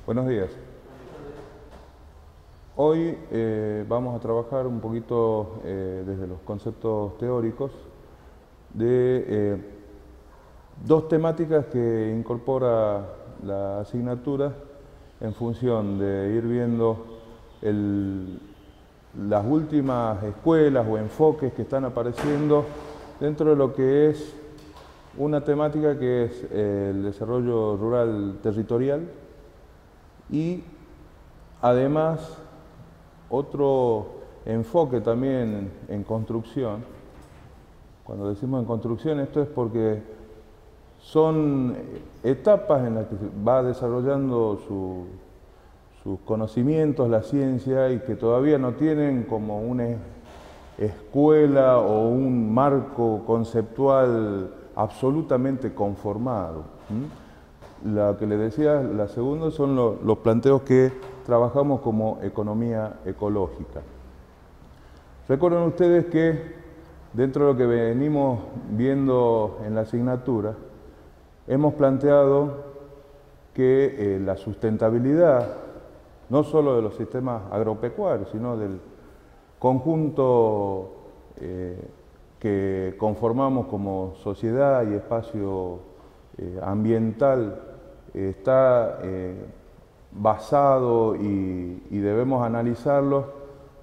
Buenos días. Hoy vamos a trabajar un poquito desde los conceptos teóricos de dos temáticas que incorpora la asignatura en función de ir viendo las últimas escuelas o enfoques que están apareciendo dentro de lo que es una temática que es el desarrollo rural territorial y además otro enfoque también en construcción. Cuando decimos en construcción, esto es porque son etapas en las que va desarrollando sus conocimientos la ciencia y que todavía no tienen como una escuela o un marco conceptual absolutamente conformado. Lo que les decía, la segunda son los planteos que trabajamos como economía ecológica. Recuerden ustedes que dentro de lo que venimos viendo en la asignatura, hemos planteado que la sustentabilidad, no solo de los sistemas agropecuarios, sino del conjunto que conformamos como sociedad y espacio ambiental, está basado y debemos analizarlo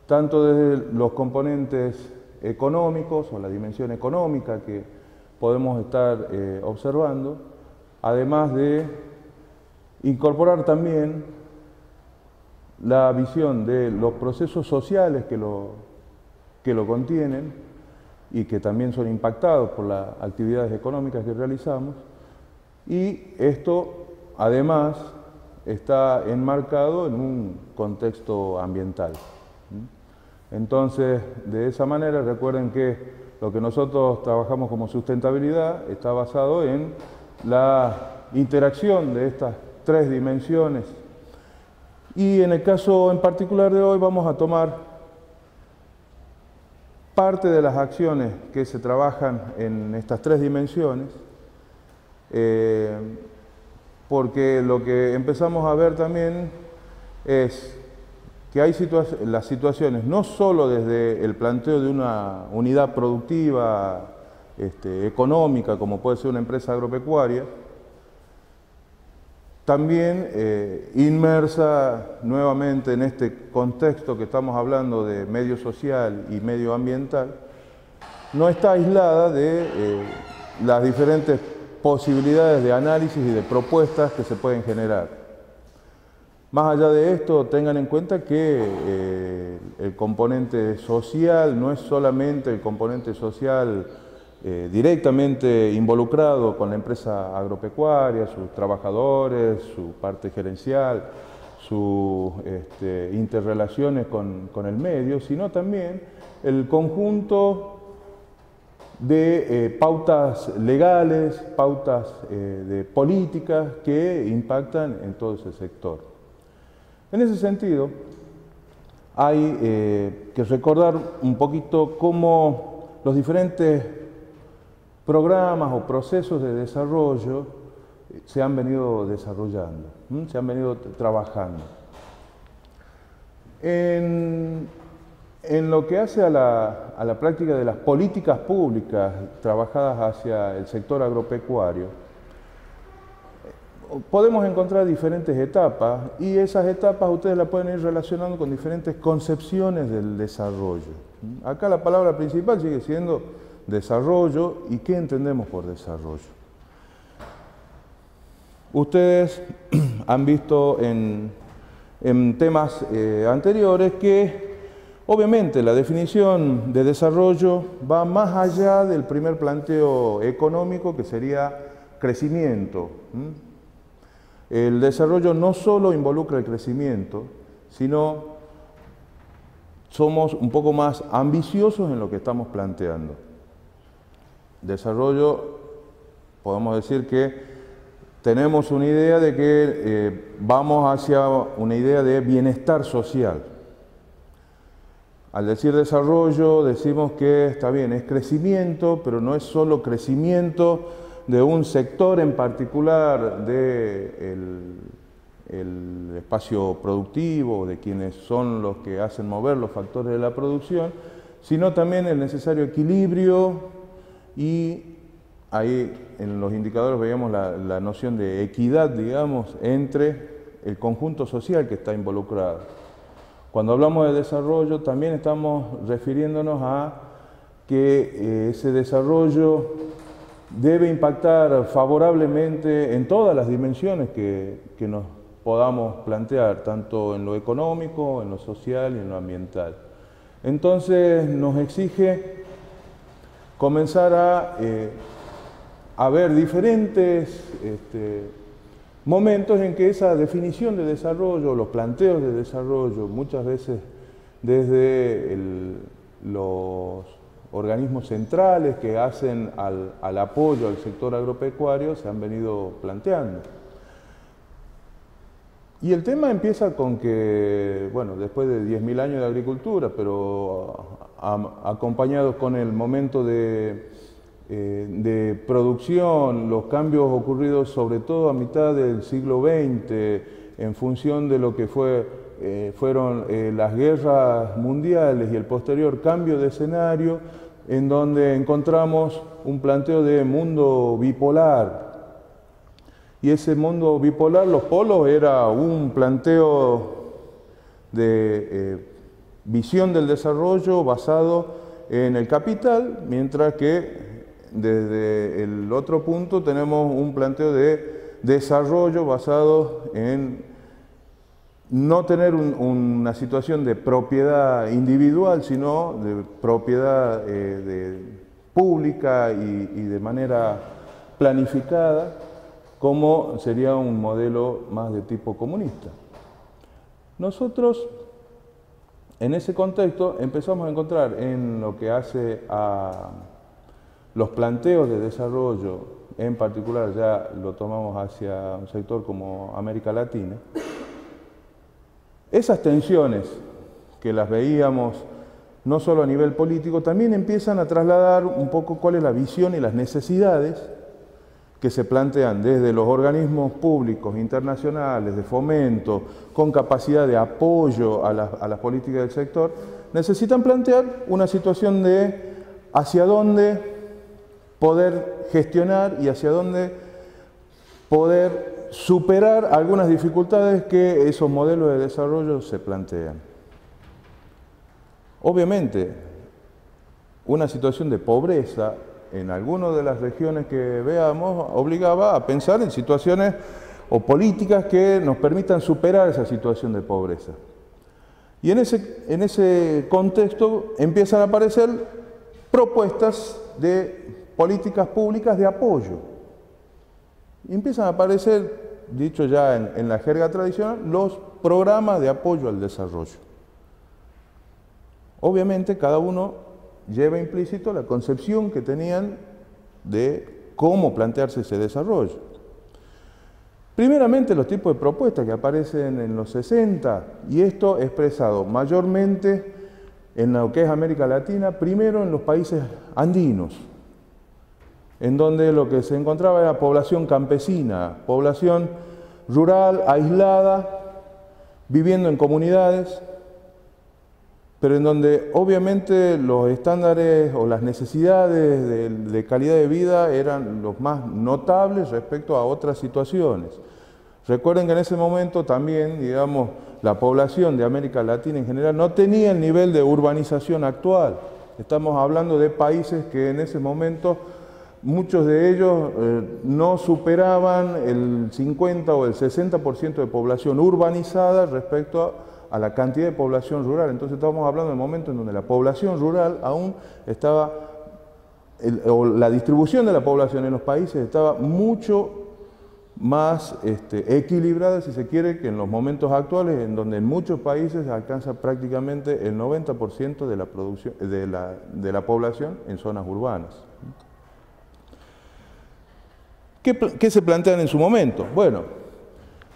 tanto desde los componentes económicos o la dimensión económica que podemos estar observando, además de incorporar también la visión de los procesos sociales que lo contienen y que también son impactados por las actividades económicas que realizamos, y esto además está enmarcado en un contexto ambiental. Entonces, de esa manera, recuerden que lo que nosotros trabajamos como sustentabilidad está basado en la interacción de estas tres dimensiones. Y en el caso en particular de hoy vamos a tomar parte de las acciones que se trabajan en estas tres dimensiones, porque lo que empezamos a ver también es que hay las situaciones, no solo desde el planteo de una unidad productiva económica, como puede ser una empresa agropecuaria, también inmersa nuevamente en este contexto que estamos hablando de medio social y medio ambiental, no está aislada de las diferentes posibilidades de análisis y de propuestas que se pueden generar. Más allá de esto, tengan en cuenta que el componente social no es solamente el componente social directamente involucrado con la empresa agropecuaria, sus trabajadores, su parte gerencial, sus interrelaciones con el medio, sino también el conjunto de pautas legales, pautas de políticas que impactan en todo ese sector. En ese sentido, hay que recordar un poquito cómo los diferentes programas o procesos de desarrollo se han venido desarrollando, se han venido trabajando. En lo que hace a la práctica de las políticas públicas trabajadas hacia el sector agropecuario, podemos encontrar diferentes etapas y esas etapas ustedes las pueden ir relacionando con diferentes concepciones del desarrollo. Acá la palabra principal sigue siendo desarrollo. ¿Y qué entendemos por desarrollo? Ustedes han visto en temas anteriores que obviamente la definición de desarrollo va más allá del primer planteo económico, que sería crecimiento. El desarrollo no solo involucra el crecimiento, sino somos un poco más ambiciosos en lo que estamos planteando. Desarrollo, podemos decir que tenemos una idea de que vamos hacia una idea de bienestar social. Al decir desarrollo decimos que está bien, es crecimiento, pero no es solo crecimiento de un sector en particular del el espacio productivo, de quienes son los que hacen mover los factores de la producción, sino también el necesario equilibrio, y ahí en los indicadores veíamos la noción de equidad, digamos, entre el conjunto social que está involucrado. Cuando hablamos de desarrollo también estamos refiriéndonos a que ese desarrollo debe impactar favorablemente en todas las dimensiones que nos podamos plantear, tanto en lo económico, en lo social y en lo ambiental. Entonces nos exige comenzar a ver diferentes momentos en que esa definición de desarrollo, los planteos de desarrollo, muchas veces desde los organismos centrales que hacen al apoyo al sector agropecuario, se han venido planteando. Y el tema empieza con que, bueno, después de 10.000 años de agricultura, pero acompañados con el momento de producción, los cambios ocurridos sobre todo a mitad del siglo XX, en función de lo que fueron las guerras mundiales y el posterior cambio de escenario, en donde encontramos un planteo de mundo bipolar. Y ese mundo bipolar, los polos, era un planteo de visión del desarrollo basado en el capital, mientras que desde el otro punto tenemos un planteo de desarrollo basado en no tener una situación de propiedad individual, sino de propiedad pública y de manera planificada, como sería un modelo más de tipo comunista. Nosotros, en ese contexto, empezamos a encontrar en lo que hace a los planteos de desarrollo, en particular ya lo tomamos hacia un sector como América Latina, esas tensiones que las veíamos no solo a nivel político, también empiezan a trasladar un poco cuál es la visión y las necesidades que se plantean desde los organismos públicos, internacionales, de fomento, con capacidad de apoyo a las políticas del sector, necesitan plantear una situación de hacia dónde poder gestionar y hacia dónde poder superar algunas dificultades que esos modelos de desarrollo se plantean. Obviamente, una situación de pobreza en algunas de las regiones que veamos obligaba a pensar en situaciones o políticas que nos permitan superar esa situación de pobreza. Y en ese contexto empiezan a aparecer propuestas de políticas públicas de apoyo. Y empiezan a aparecer, dicho ya en la jerga tradicional, los programas de apoyo al desarrollo. Obviamente cada uno lleva implícito la concepción que tenían de cómo plantearse ese desarrollo. Primeramente los tipos de propuestas que aparecen en los 60, y esto expresado mayormente en lo que es América Latina, primero en los países andinos, en donde lo que se encontraba era población campesina, población rural, aislada, viviendo en comunidades, pero en donde obviamente los estándares o las necesidades de calidad de vida eran los más notables respecto a otras situaciones. Recuerden que en ese momento también, digamos, la población de América Latina en general no tenía el nivel de urbanización actual. Estamos hablando de países que en ese momento, muchos de ellos no superaban el 50 o el 60% de población urbanizada respecto a la cantidad de población rural. Entonces estamos hablando de momentos en donde la población rural aún estaba, o la distribución de la población en los países estaba mucho más equilibrada, si se quiere, que en los momentos actuales, en donde en muchos países alcanza prácticamente el 90% de la producción, de la población en zonas urbanas. ¿Qué se plantean en su momento? Bueno,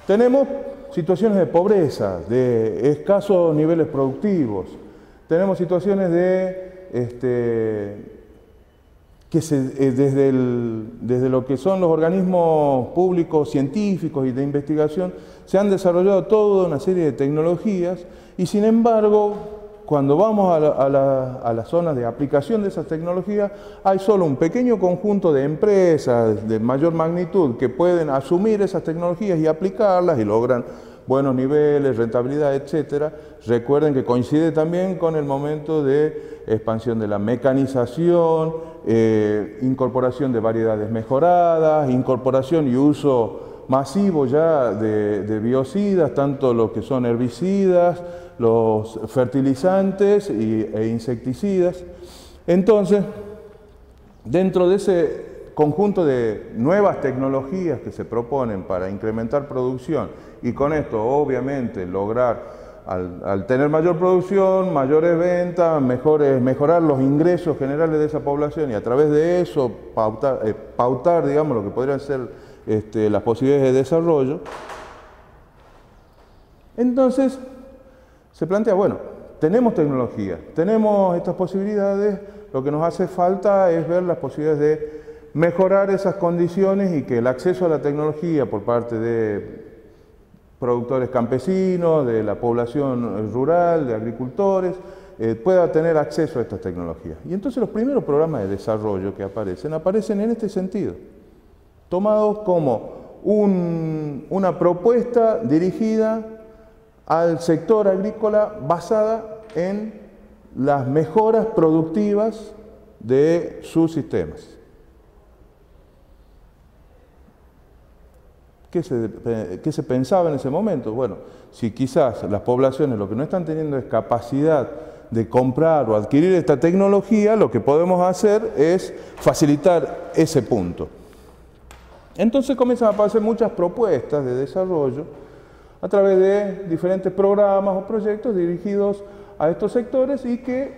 tenemos situaciones de pobreza, de escasos niveles productivos, tenemos situaciones de que desde lo que son los organismos públicos, científicos y de investigación, se han desarrollado toda una serie de tecnologías y sin embargo, cuando vamos a las zonas de aplicación de esas tecnologías, hay solo un pequeño conjunto de empresas de mayor magnitud que pueden asumir esas tecnologías y aplicarlas y logran buenos niveles, rentabilidad, etc. Recuerden que coincide también con el momento de expansión de la mecanización, incorporación de variedades mejoradas, incorporación y uso masivo ya de biocidas, tanto los que son herbicidas, los fertilizantes e insecticidas. Entonces, dentro de ese conjunto de nuevas tecnologías que se proponen para incrementar producción y con esto obviamente lograr, al tener mayor producción, mayores ventas, mejorar los ingresos generales de esa población y a través de eso pautar digamos, lo que podrían ser las posibilidades de desarrollo. Entonces, se plantea, bueno, tenemos tecnología, tenemos estas posibilidades, lo que nos hace falta es ver las posibilidades de mejorar esas condiciones y que el acceso a la tecnología por parte de productores campesinos, de la población rural, de agricultores, pueda tener acceso a estas tecnologías. Y entonces los primeros programas de desarrollo que aparecen en este sentido, tomados como una propuesta dirigida al sector agrícola basada en las mejoras productivas de sus sistemas. ¿Qué se pensaba en ese momento? Bueno, si quizás las poblaciones lo que no están teniendo es capacidad de comprar o adquirir esta tecnología, lo que podemos hacer es facilitar ese punto. Entonces comienzan a aparecer muchas propuestas de desarrollo a través de diferentes programas o proyectos dirigidos a estos sectores y que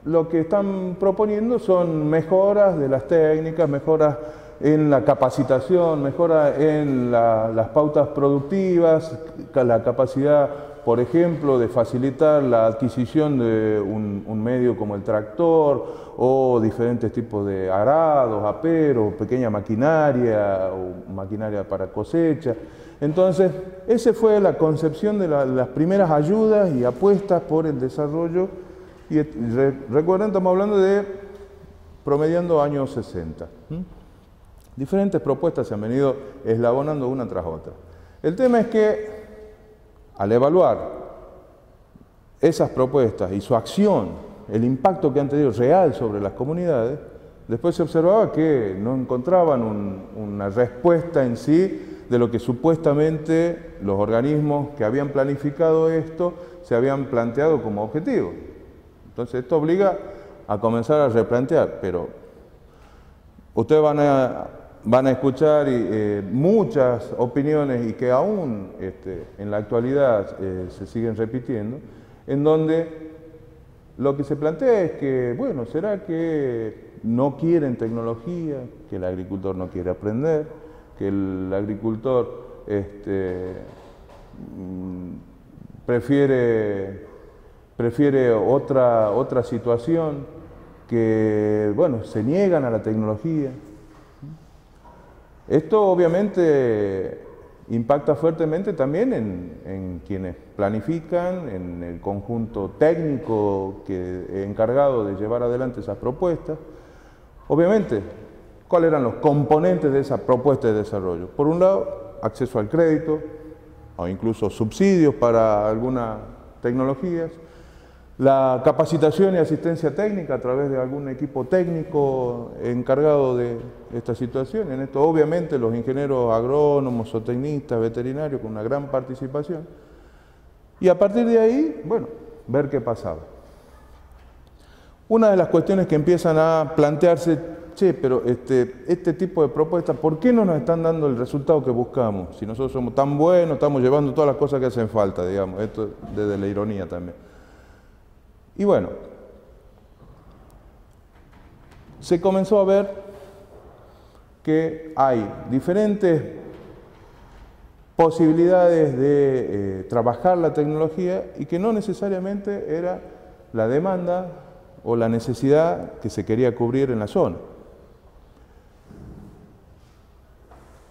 lo que están proponiendo son mejoras de las técnicas, mejoras en la capacitación, mejora en las pautas productivas, la capacidad, por ejemplo, de facilitar la adquisición de un medio como el tractor o diferentes tipos de arados, aperos, pequeña maquinaria o maquinaria para cosecha. Entonces, esa fue la concepción de las primeras ayudas y apuestas por el desarrollo. Y recuerden, estamos hablando de promediando años 60. Diferentes propuestas se han venido eslabonando una tras otra. El tema es que, al evaluar esas propuestas y su acción, el impacto que han tenido real sobre las comunidades, después se observaba que no encontraban una respuesta en sí de lo que supuestamente los organismos que habían planificado esto se habían planteado como objetivo. Entonces esto obliga a comenzar a replantear, pero ustedes van a escuchar muchas opiniones y que aún en la actualidad se siguen repitiendo, en donde lo que se plantea es que, bueno, ¿será que no quieren tecnología, que el agricultor no quiere aprender, que el agricultor prefiere otra situación, que, bueno, se niegan a la tecnología? Esto obviamente impacta fuertemente también en quienes planifican, en el conjunto técnico encargado de llevar adelante esas propuestas. Obviamente, ¿cuáles eran los componentes de esa propuesta de desarrollo? Por un lado, acceso al crédito o incluso subsidios para algunas tecnologías, la capacitación y asistencia técnica a través de algún equipo técnico encargado de esta situación. En esto, obviamente, los ingenieros agrónomos, zootecnistas, veterinarios, con una gran participación. Y a partir de ahí, bueno, ver qué pasaba. Una de las cuestiones que empiezan a plantearse, pero este tipo de propuestas, ¿por qué no nos están dando el resultado que buscamos? Si nosotros somos tan buenos, estamos llevando todas las cosas que hacen falta, digamos, esto desde la ironía también. Y bueno, se comenzó a ver que hay diferentes posibilidades de trabajar la tecnología y que no necesariamente era la demanda o la necesidad que se quería cubrir en la zona.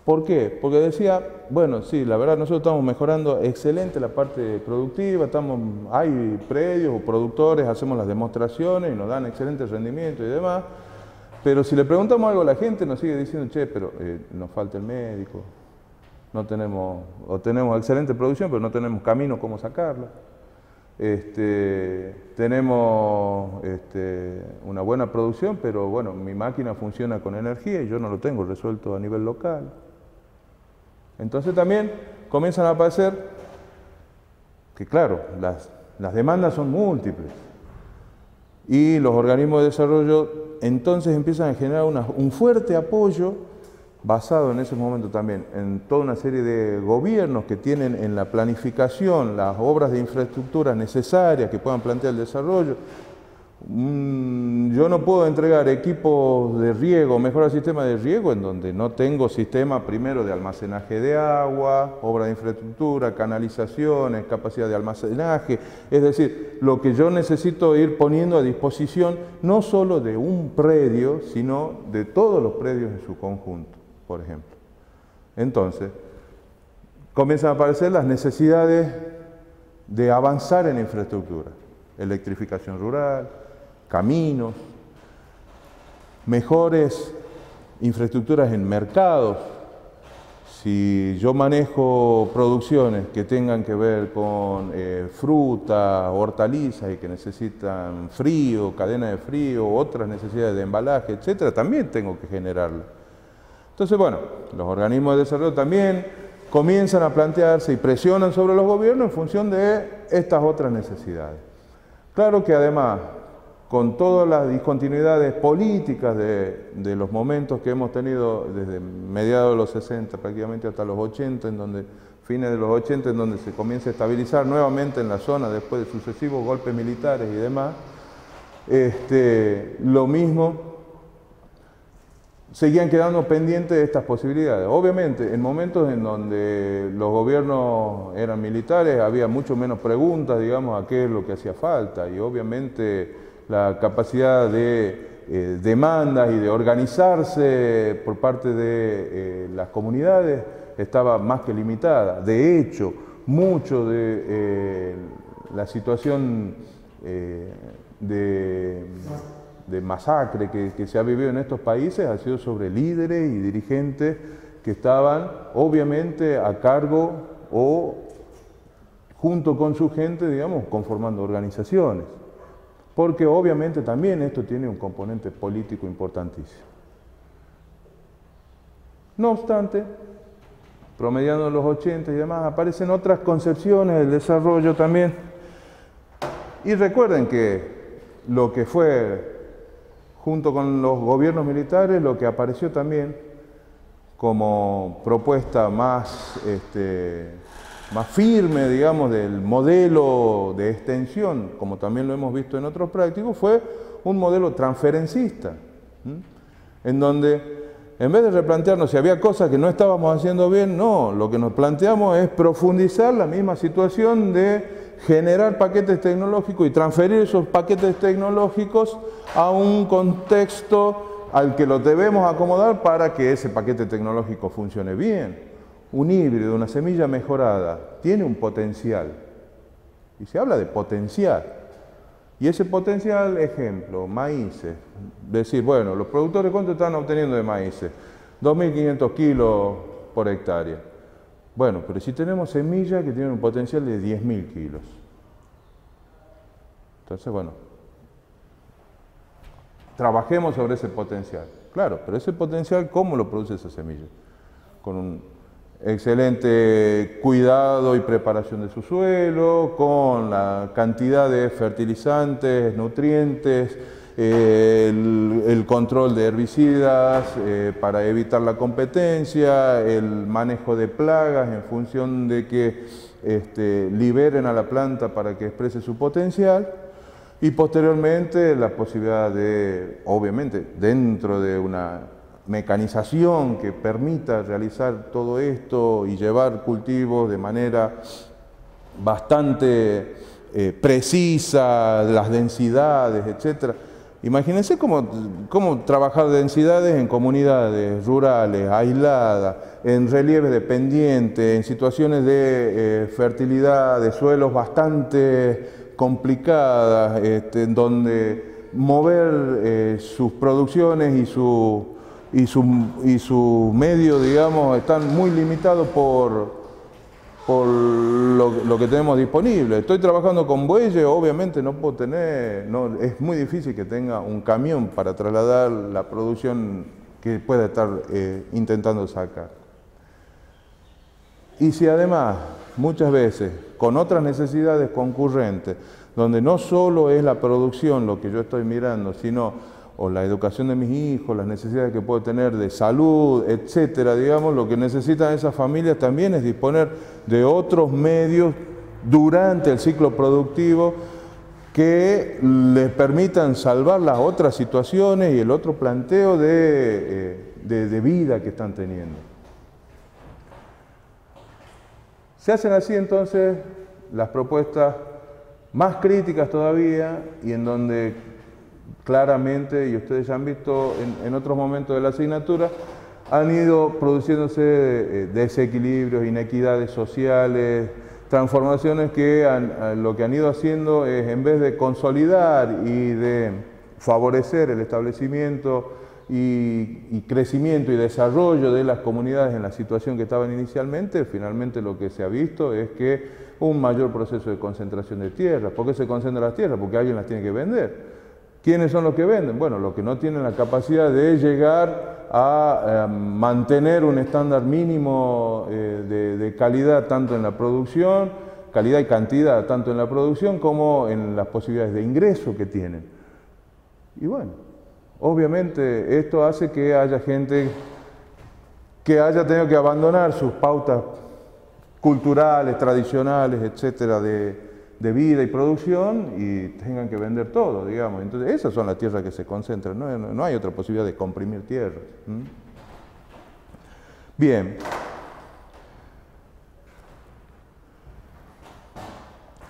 ¿Por qué? Porque decía, bueno, sí, la verdad nosotros estamos mejorando excelente la parte productiva, hay predios o productores, hacemos las demostraciones y nos dan excelente rendimiento y demás, pero si le preguntamos algo a la gente nos sigue diciendo, che, pero nos falta el médico, no tenemos, o tenemos excelente producción, pero no tenemos camino cómo sacarla. Tenemos una buena producción, pero bueno, mi máquina funciona con energía y yo no lo tengo resuelto a nivel local. Entonces también comienzan a aparecer que, claro, las demandas son múltiples y los organismos de desarrollo entonces empiezan a generar un fuerte apoyo basado en ese momento también en toda una serie de gobiernos que tienen en la planificación las obras de infraestructura necesarias que puedan plantear el desarrollo. Yo no puedo entregar equipos de riego, mejorar el sistema de riego en donde no tengo sistema primero de almacenaje de agua, obra de infraestructura, canalizaciones, capacidad de almacenaje. Es decir, lo que yo necesito ir poniendo a disposición no solo de un predio, sino de todos los predios en su conjunto, por ejemplo. Entonces, comienzan a aparecer las necesidades de avanzar en infraestructura, electrificación rural, caminos, mejores infraestructuras en mercados. Si yo manejo producciones que tengan que ver con fruta, hortalizas y que necesitan frío, cadena de frío, otras necesidades de embalaje, etcétera, también tengo que generarla. Entonces, bueno, los organismos de desarrollo también comienzan a plantearse y presionan sobre los gobiernos en función de estas otras necesidades. Claro que además, con todas las discontinuidades políticas de los momentos que hemos tenido desde mediados de los 60 prácticamente hasta los 80, fines de los 80, en donde se comienza a estabilizar nuevamente en la zona después de sucesivos golpes militares y demás, lo mismo, seguían quedando pendientes de estas posibilidades. Obviamente, en momentos en donde los gobiernos eran militares, había mucho menos preguntas, digamos, a qué es lo que hacía falta, y obviamente la capacidad de demandas y de organizarse por parte de las comunidades estaba más que limitada. De hecho, mucho de la situación de masacre que se ha vivido en estos países ha sido sobre líderes y dirigentes que estaban obviamente a cargo o junto con su gente, digamos, conformando organizaciones. Porque obviamente también esto tiene un componente político importantísimo. No obstante, promediando los 80 y demás, aparecen otras concepciones del desarrollo también. Y recuerden que lo que fue, junto con los gobiernos militares, lo que apareció también como propuesta más firme, digamos, del modelo de extensión, como también lo hemos visto en otros prácticos, fue un modelo transferencista, en donde en vez de replantearnos si había cosas que no estábamos haciendo bien, no, lo que nos planteamos es profundizar la misma situación de generar paquetes tecnológicos y transferir esos paquetes tecnológicos a un contexto al que los debemos acomodar para que ese paquete tecnológico funcione bien. Un híbrido, una semilla mejorada, tiene un potencial. Y se habla de potencial. Y ese potencial, ejemplo, maíces. Decir, bueno, los productores, ¿cuánto están obteniendo de maíces? 2.500 kilos por hectárea. Bueno, pero si tenemos semillas que tienen un potencial de 10.000 kilos. Entonces, bueno, trabajemos sobre ese potencial. Claro, pero ese potencial, ¿cómo lo produce esa semilla? Con un excelente cuidado y preparación de su suelo, con la cantidad de fertilizantes, nutrientes, el control de herbicidas para evitar la competencia, el manejo de plagas en función de que liberen a la planta para que exprese su potencial, y posteriormente la posibilidad de, obviamente, dentro de una mecanización que permita realizar todo esto y llevar cultivos de manera bastante precisa, las densidades, etcétera, Imagínense cómo trabajar densidades en comunidades rurales, aisladas, en relieves de pendiente, en situaciones de fertilidad, de suelos bastante complicadas, en donde mover sus producciones y su medio, digamos, están muy limitados por lo que tenemos disponible. Estoy trabajando con bueyes, obviamente no puedo tener, es muy difícil que tenga un camión para trasladar la producción que pueda estar intentando sacar. Y si además, muchas veces, con otras necesidades concurrentes, donde no solo es la producción lo que yo estoy mirando, sino o la educación de mis hijos, las necesidades que puedo tener de salud, etcétera, digamos, lo que necesitan esas familias también es disponer de otros medios durante el ciclo productivo que les permitan salvar las otras situaciones y el otro planteo de vida que están teniendo. Se hacen así entonces las propuestas más críticas todavía y en donde claramente, y ustedes ya han visto en otros momentos de la asignatura, han ido produciéndose desequilibrios, inequidades sociales, transformaciones que lo que han ido haciendo es, en vez de consolidar y de favorecer el establecimiento y crecimiento y desarrollo de las comunidades en la situación que estaban inicialmente, finalmente lo que se ha visto es que un mayor proceso de concentración de tierras. ¿Por qué se concentran las tierras? Porque alguien las tiene que vender. ¿Quiénes son los que venden? Bueno, los que no tienen la capacidad de llegar a mantener un estándar mínimo de calidad tanto en la producción, calidad y cantidad tanto en la producción como en las posibilidades de ingreso que tienen. Y bueno, obviamente esto hace que haya gente que haya tenido que abandonar sus pautas culturales, tradicionales, etcétera, de vida y producción y tengan que vender todo, digamos. Entonces, esas son las tierras que se concentran, no hay otra posibilidad de comprimir tierras. Bien.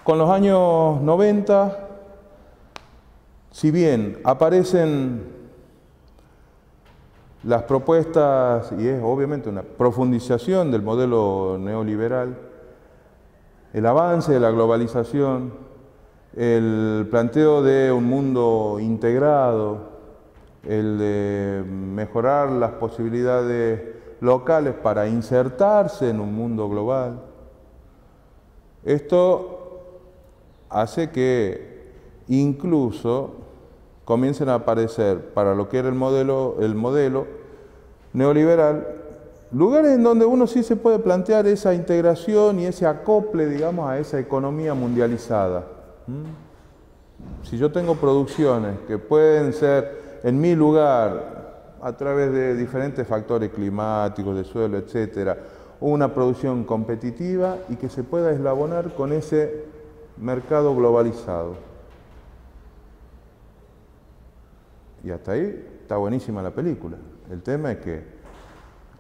Con los años 90, si bien aparecen las propuestas, y es obviamente una profundización del modelo neoliberal, el avance de la globalización, el planteo de un mundo integrado, el de mejorar las posibilidades locales para insertarse en un mundo global. Esto hace que incluso comiencen a aparecer para lo que era el modelo neoliberal, lugares en donde uno sí se puede plantear esa integración y ese acople, digamos, a esa economía mundializada. Si yo tengo producciones que pueden ser en mi lugar, a través de diferentes factores climáticos, de suelo, etcétera, una producción competitiva y que se pueda eslabonar con ese mercado globalizado. Y hasta ahí está buenísima la película. El tema es que,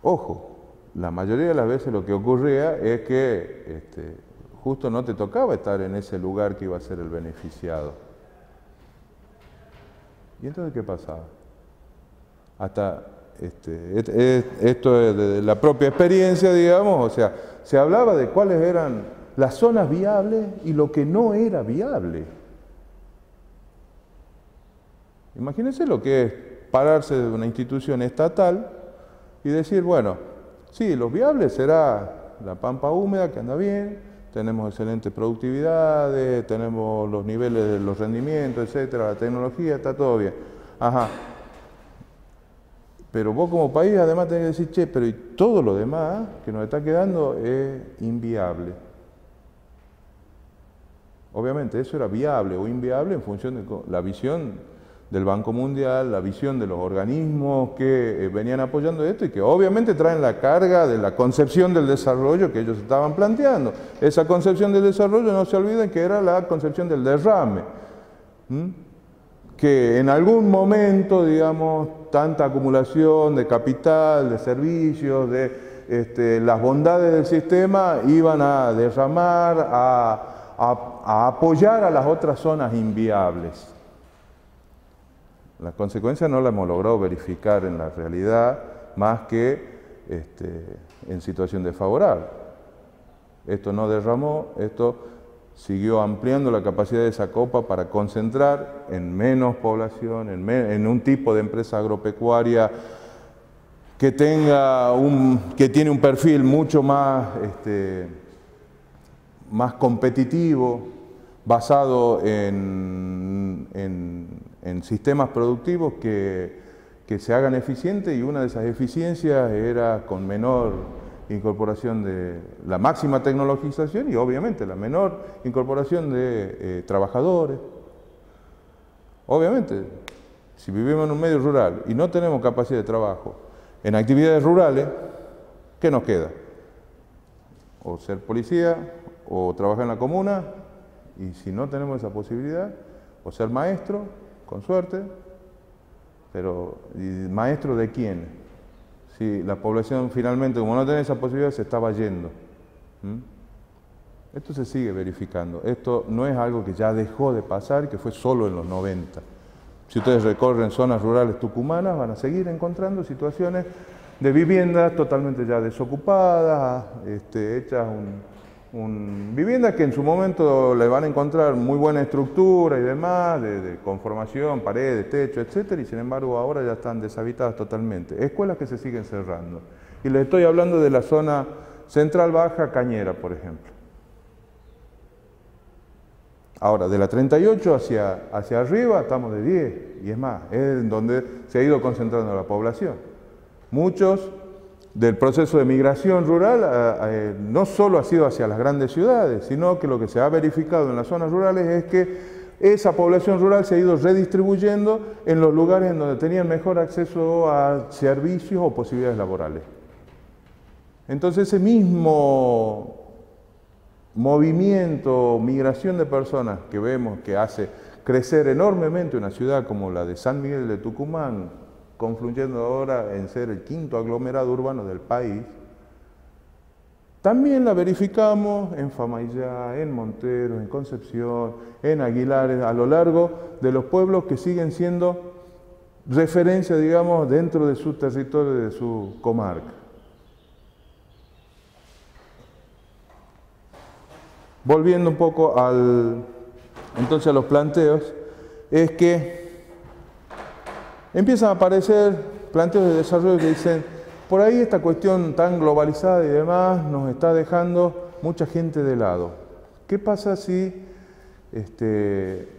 ojo, la mayoría de las veces lo que ocurría es que justo no te tocaba estar en ese lugar que iba a ser el beneficiado. ¿Y entonces qué pasaba? Hasta esto es de la propia experiencia, digamos, o sea, se hablaba de cuáles eran las zonas viables y lo que no era viable. Imagínense lo que es pararse de una institución estatal y decir, bueno, sí, lo viable será la pampa húmeda, que anda bien, tenemos excelentes productividades, tenemos los niveles de los rendimientos, etcétera, la tecnología, está todo bien. Ajá. Pero vos como país además tenés que decir, che, pero y todo lo demás que nos está quedando es inviable. Obviamente eso era viable o inviable en función de la visión del Banco Mundial, la visión de los organismos que venían apoyando esto y que obviamente traen la carga de la concepción del desarrollo que ellos estaban planteando. Esa concepción del desarrollo, no se olviden que era la concepción del derrame, que en algún momento, digamos, tanta acumulación de capital, de servicios, de las bondades del sistema iban a derramar, a apoyar a las otras zonas inviables. Las consecuencias no las hemos logrado verificar en la realidad, más que en situación desfavorable. Esto no derramó, esto siguió ampliando la capacidad de esa copa para concentrar en menos población, en un tipo de empresa agropecuaria que tiene un perfil mucho más, más competitivo, basado en sistemas productivos que se hagan eficientes, y una de esas eficiencias era con menor incorporación de la máxima tecnologización y obviamente la menor incorporación de trabajadores. Obviamente, si vivimos en un medio rural y no tenemos capacidad de trabajo en actividades rurales, ¿qué nos queda? O ser policía, o trabajar en la comuna, y si no tenemos esa posibilidad, o ser maestro, con suerte, pero ¿y maestro de quién? Si la población finalmente, como no tiene esa posibilidad, se estaba yendo. Esto se sigue verificando. Esto no es algo que ya dejó de pasar, que fue solo en los 90. Si ustedes recorren zonas rurales tucumanas, van a seguir encontrando situaciones de viviendas totalmente ya desocupadas, hechas viviendas que en su momento le van a encontrar muy buena estructura y demás, de conformación, paredes, techo, etcétera, y sin embargo ahora ya están deshabitadas totalmente. Escuelas que se siguen cerrando. Y les estoy hablando de la zona central baja Cañera, por ejemplo. Ahora, de la 38 hacia arriba estamos de 10, y es más, es en donde se ha ido concentrando la población. Muchos del proceso de migración rural no solo ha sido hacia las grandes ciudades, sino que lo que se ha verificado en las zonas rurales es que esa población rural se ha ido redistribuyendo en los lugares en donde tenían mejor acceso a servicios o posibilidades laborales. Entonces ese mismo movimiento, migración de personas que vemos que hace crecer enormemente una ciudad como la de San Miguel de Tucumán, confluyendo ahora en ser el quinto aglomerado urbano del país, también la verificamos en Famaillá, en Monteros, en Concepción, en Aguilares, a lo largo de los pueblos que siguen siendo referencia, digamos, dentro de su territorio, de su comarca. Volviendo un poco entonces a los planteos, es que empiezan a aparecer planteos de desarrollo que dicen, por ahí esta cuestión tan globalizada y demás nos está dejando mucha gente de lado. ¿Qué pasa si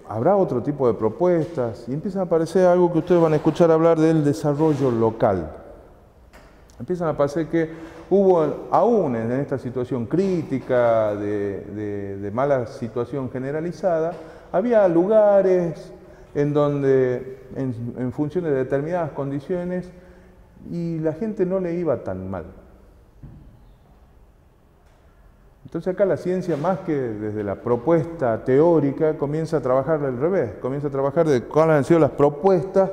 habrá otro tipo de propuestas? Y empieza a aparecer algo que ustedes van a escuchar hablar del desarrollo local. Empiezan a aparecer que hubo, aún en esta situación crítica de mala situación generalizada, había lugares en donde, en función de determinadas condiciones, y la gente no le iba tan mal. Entonces acá la ciencia, más que desde la propuesta teórica, comienza a trabajar al revés, comienza a trabajar de cuáles han sido las propuestas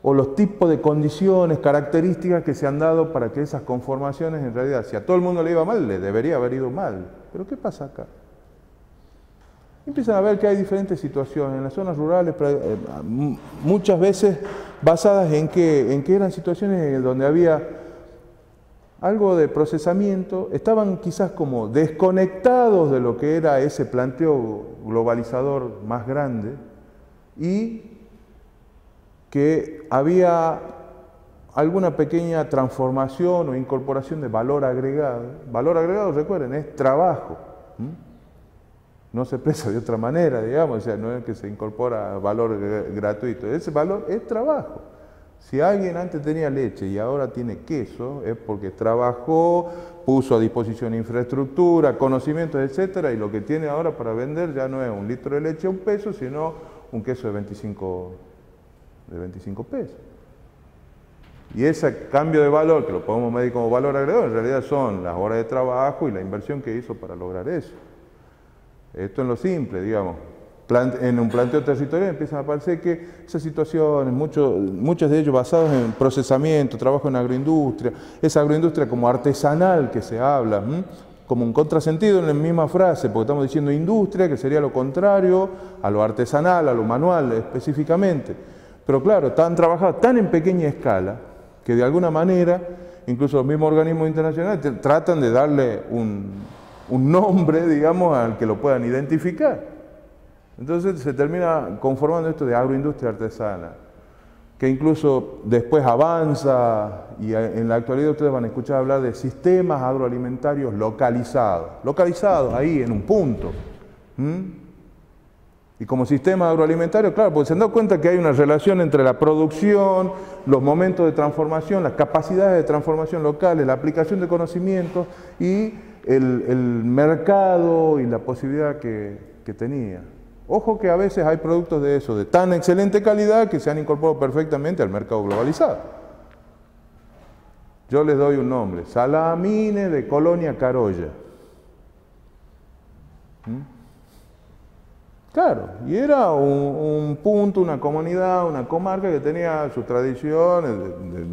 o los tipos de condiciones, características que se han dado para que esas conformaciones, en realidad, si a todo el mundo le iba mal, le debería haber ido mal. Pero ¿qué pasa acá? Empiezan a ver que hay diferentes situaciones en las zonas rurales, muchas veces basadas en que eran situaciones donde había algo de procesamiento, estaban quizás como desconectados de lo que era ese planteo globalizador más grande, y que había alguna pequeña transformación o incorporación de valor agregado. Valor agregado, recuerden, es trabajo. No se expresa de otra manera, digamos, o sea, no es que se incorpora valor gratuito, ese valor es trabajo. Si alguien antes tenía leche y ahora tiene queso, es porque trabajó, puso a disposición infraestructura, conocimientos, etcétera, y lo que tiene ahora para vender ya no es un litro de leche a $1, sino un queso de 25 pesos. Y ese cambio de valor, que lo podemos medir como valor agregado, en realidad son las horas de trabajo y la inversión que hizo para lograr eso. Esto en lo simple, digamos. En un planteo territorial empiezan a aparecer que esas situaciones, muchas de ellas basadas en procesamiento, trabajo en agroindustria, esa agroindustria como artesanal que se habla, como un contrasentido en la misma frase, porque estamos diciendo industria, que sería lo contrario a lo artesanal, a lo manual específicamente. Pero claro, están trabajados tan en pequeña escala que de alguna manera, incluso los mismos organismos internacionales tratan de darle un nombre, digamos, al que lo puedan identificar. Entonces se termina conformando esto de agroindustria artesana, que incluso después avanza y en la actualidad ustedes van a escuchar hablar de sistemas agroalimentarios localizados ahí en un punto. Y como sistema agroalimentario, claro, porque se han dado cuenta que hay una relación entre la producción, los momentos de transformación, las capacidades de transformación locales, la aplicación de conocimientos y el mercado y la posibilidad que tenía. Ojo que a veces hay productos de eso, de tan excelente calidad que se han incorporado perfectamente al mercado globalizado. Yo les doy un nombre, Salamine de Colonia Carolla. Claro, y era un punto, una comunidad, una comarca que tenía sus tradiciones,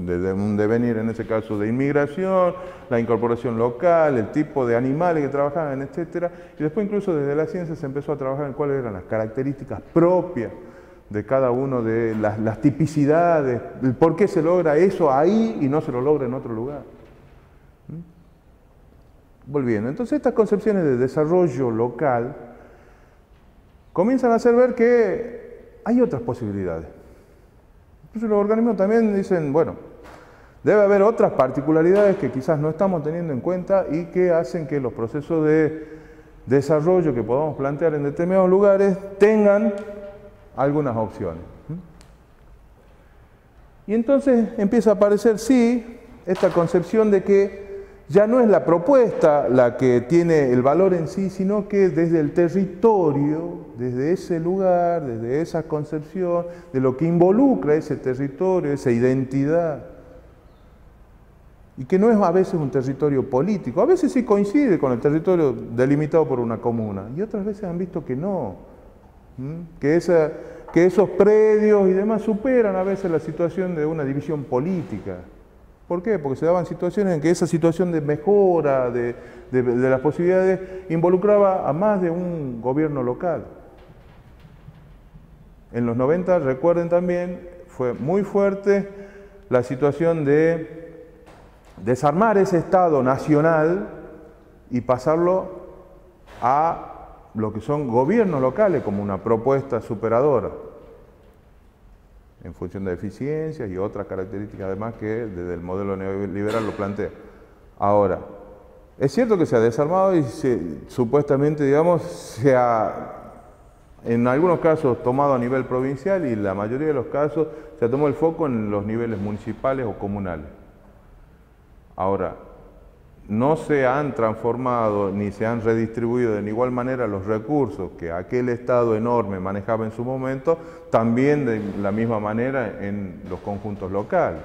de un devenir en ese caso de inmigración, la incorporación local, el tipo de animales que trabajaban, etc. Y después incluso desde la ciencia se empezó a trabajar en cuáles eran las características propias de cada uno de las tipicidades, el por qué se logra eso ahí y no se lo logra en otro lugar. Volviendo, entonces estas concepciones de desarrollo local comienzan a hacer ver que hay otras posibilidades. Entonces los organismos también dicen, bueno, debe haber otras particularidades que quizás no estamos teniendo en cuenta y que hacen que los procesos de desarrollo que podamos plantear en determinados lugares tengan algunas opciones. Y entonces empieza a aparecer, sí, esta concepción de que ya no es la propuesta la que tiene el valor en sí, sino que desde el territorio, desde ese lugar, desde esa concepción, de lo que involucra ese territorio, esa identidad. Y que no es a veces un territorio político, a veces sí coincide con el territorio delimitado por una comuna, y otras veces han visto que no, que esos predios y demás superan a veces la situación de una división política. ¿Por qué? Porque se daban situaciones en que esa situación de mejora de las posibilidades involucraba a más de un gobierno local. En los 90, recuerden también, fue muy fuerte la situación de desarmar ese Estado nacional y pasarlo a lo que son gobiernos locales como una propuesta superadora, en función de eficiencias y otras características además que desde el modelo neoliberal lo plantea. Ahora, es cierto que se ha desarmado y supuestamente, digamos, se ha en algunos casos tomado a nivel provincial y en la mayoría de los casos se tomó el foco en los niveles municipales o comunales. Ahora, no se han transformado ni se han redistribuido de igual manera los recursos que aquel Estado enorme manejaba en su momento, también de la misma manera en los conjuntos locales.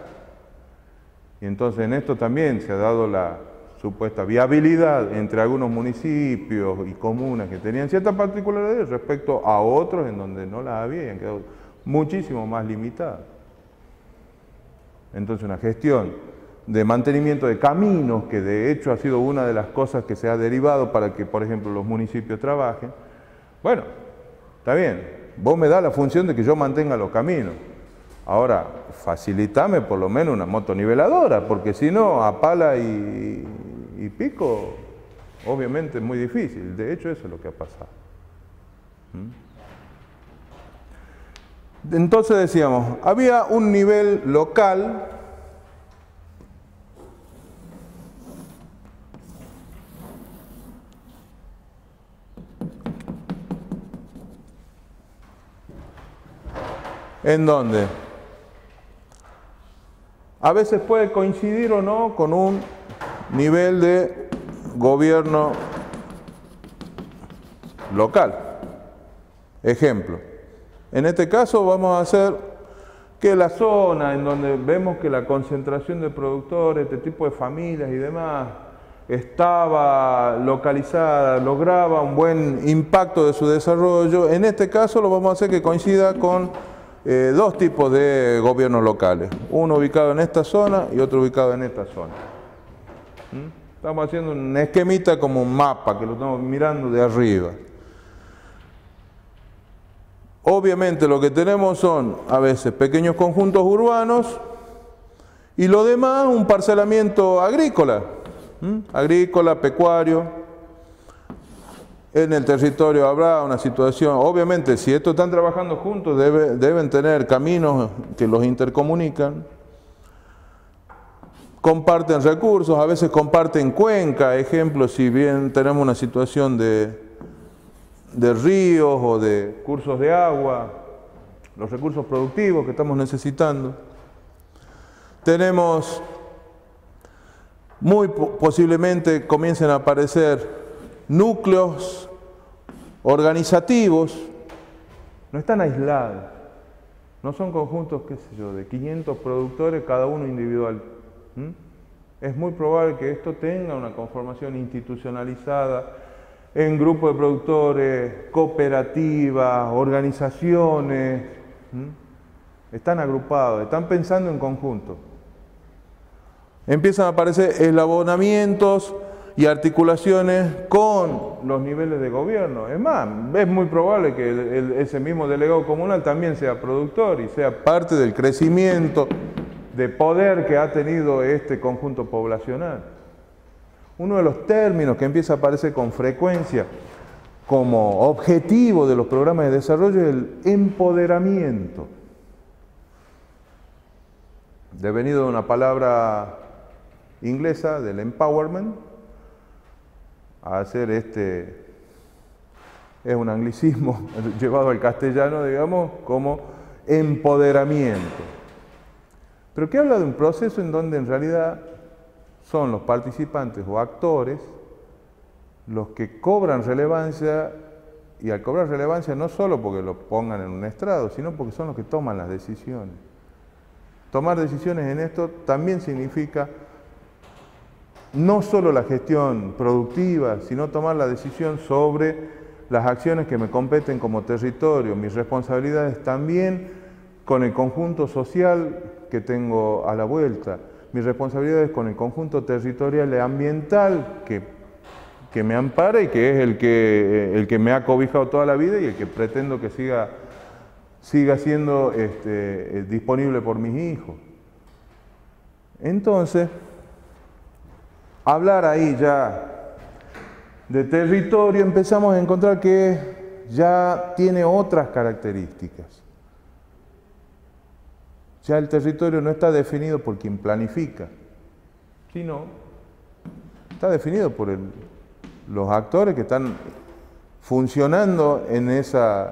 Y entonces en esto también se ha dado la supuesta viabilidad entre algunos municipios y comunas que tenían ciertas particularidades respecto a otros en donde no las había y han quedado muchísimo más limitadas. Entonces una gestión de mantenimiento de caminos, que de hecho ha sido una de las cosas que se ha derivado para que, por ejemplo, los municipios trabajen. Bueno, está bien, vos me das la función de que yo mantenga los caminos. Ahora, facilitame por lo menos una motoniveladora, porque si no, a pala y pico, obviamente es muy difícil. De hecho, eso es lo que ha pasado. Entonces decíamos, había un nivel local en donde a veces puede coincidir o no con un nivel de gobierno local. Ejemplo, en este caso vamos a hacer que la zona en donde vemos que la concentración de productores, este tipo de familias y demás, estaba localizada, lograba un buen impacto de su desarrollo, en este caso lo vamos a hacer que coincida con dos tipos de gobiernos locales, uno ubicado en esta zona y otro ubicado en esta zona. Estamos haciendo un esquemita como un mapa que lo estamos mirando de arriba. Obviamente lo que tenemos son a veces pequeños conjuntos urbanos y lo demás un parcelamiento agrícola, agrícola, pecuario. En el territorio habrá una situación, obviamente si estos están trabajando juntos deben tener caminos que los intercomunican, comparten recursos, a veces comparten cuenca, ejemplo, si bien tenemos una situación de ríos o de cursos de agua, los recursos productivos que estamos necesitando. Tenemos, muy posiblemente comiencen a aparecer núcleos organizativos, no están aislados, no son conjuntos, qué sé yo, de 500 productores, cada uno individual. Es muy probable que esto tenga una conformación institucionalizada en grupos de productores, cooperativas, organizaciones. Están agrupados, están pensando en conjunto. Empiezan a aparecer eslabonamientos y articulaciones con los niveles de gobierno. Es más, es muy probable que ese mismo delegado comunal también sea productor y sea parte del crecimiento de poder que ha tenido este conjunto poblacional. Uno de los términos que empieza a aparecer con frecuencia como objetivo de los programas de desarrollo es el empoderamiento. Devenido de una palabra inglesa, del empowerment, a hacer es un anglicismo llevado al castellano, digamos, como empoderamiento. Pero que habla de un proceso en donde en realidad son los participantes o actores los que cobran relevancia, y al cobrar relevancia no solo porque lo pongan en un estrado, sino porque son los que toman las decisiones. Tomar decisiones en esto también significa no solo la gestión productiva, sino tomar la decisión sobre las acciones que me competen como territorio, mis responsabilidades también con el conjunto social que tengo a la vuelta, mis responsabilidades con el conjunto territorial y ambiental que me ampara y que es el que me ha cobijado toda la vida y el que pretendo que siga siendo disponible por mis hijos. Entonces, hablar ahí ya de territorio, empezamos a encontrar que ya tiene otras características. Ya el territorio no está definido por quien planifica, sino está definido por los actores que están funcionando en ese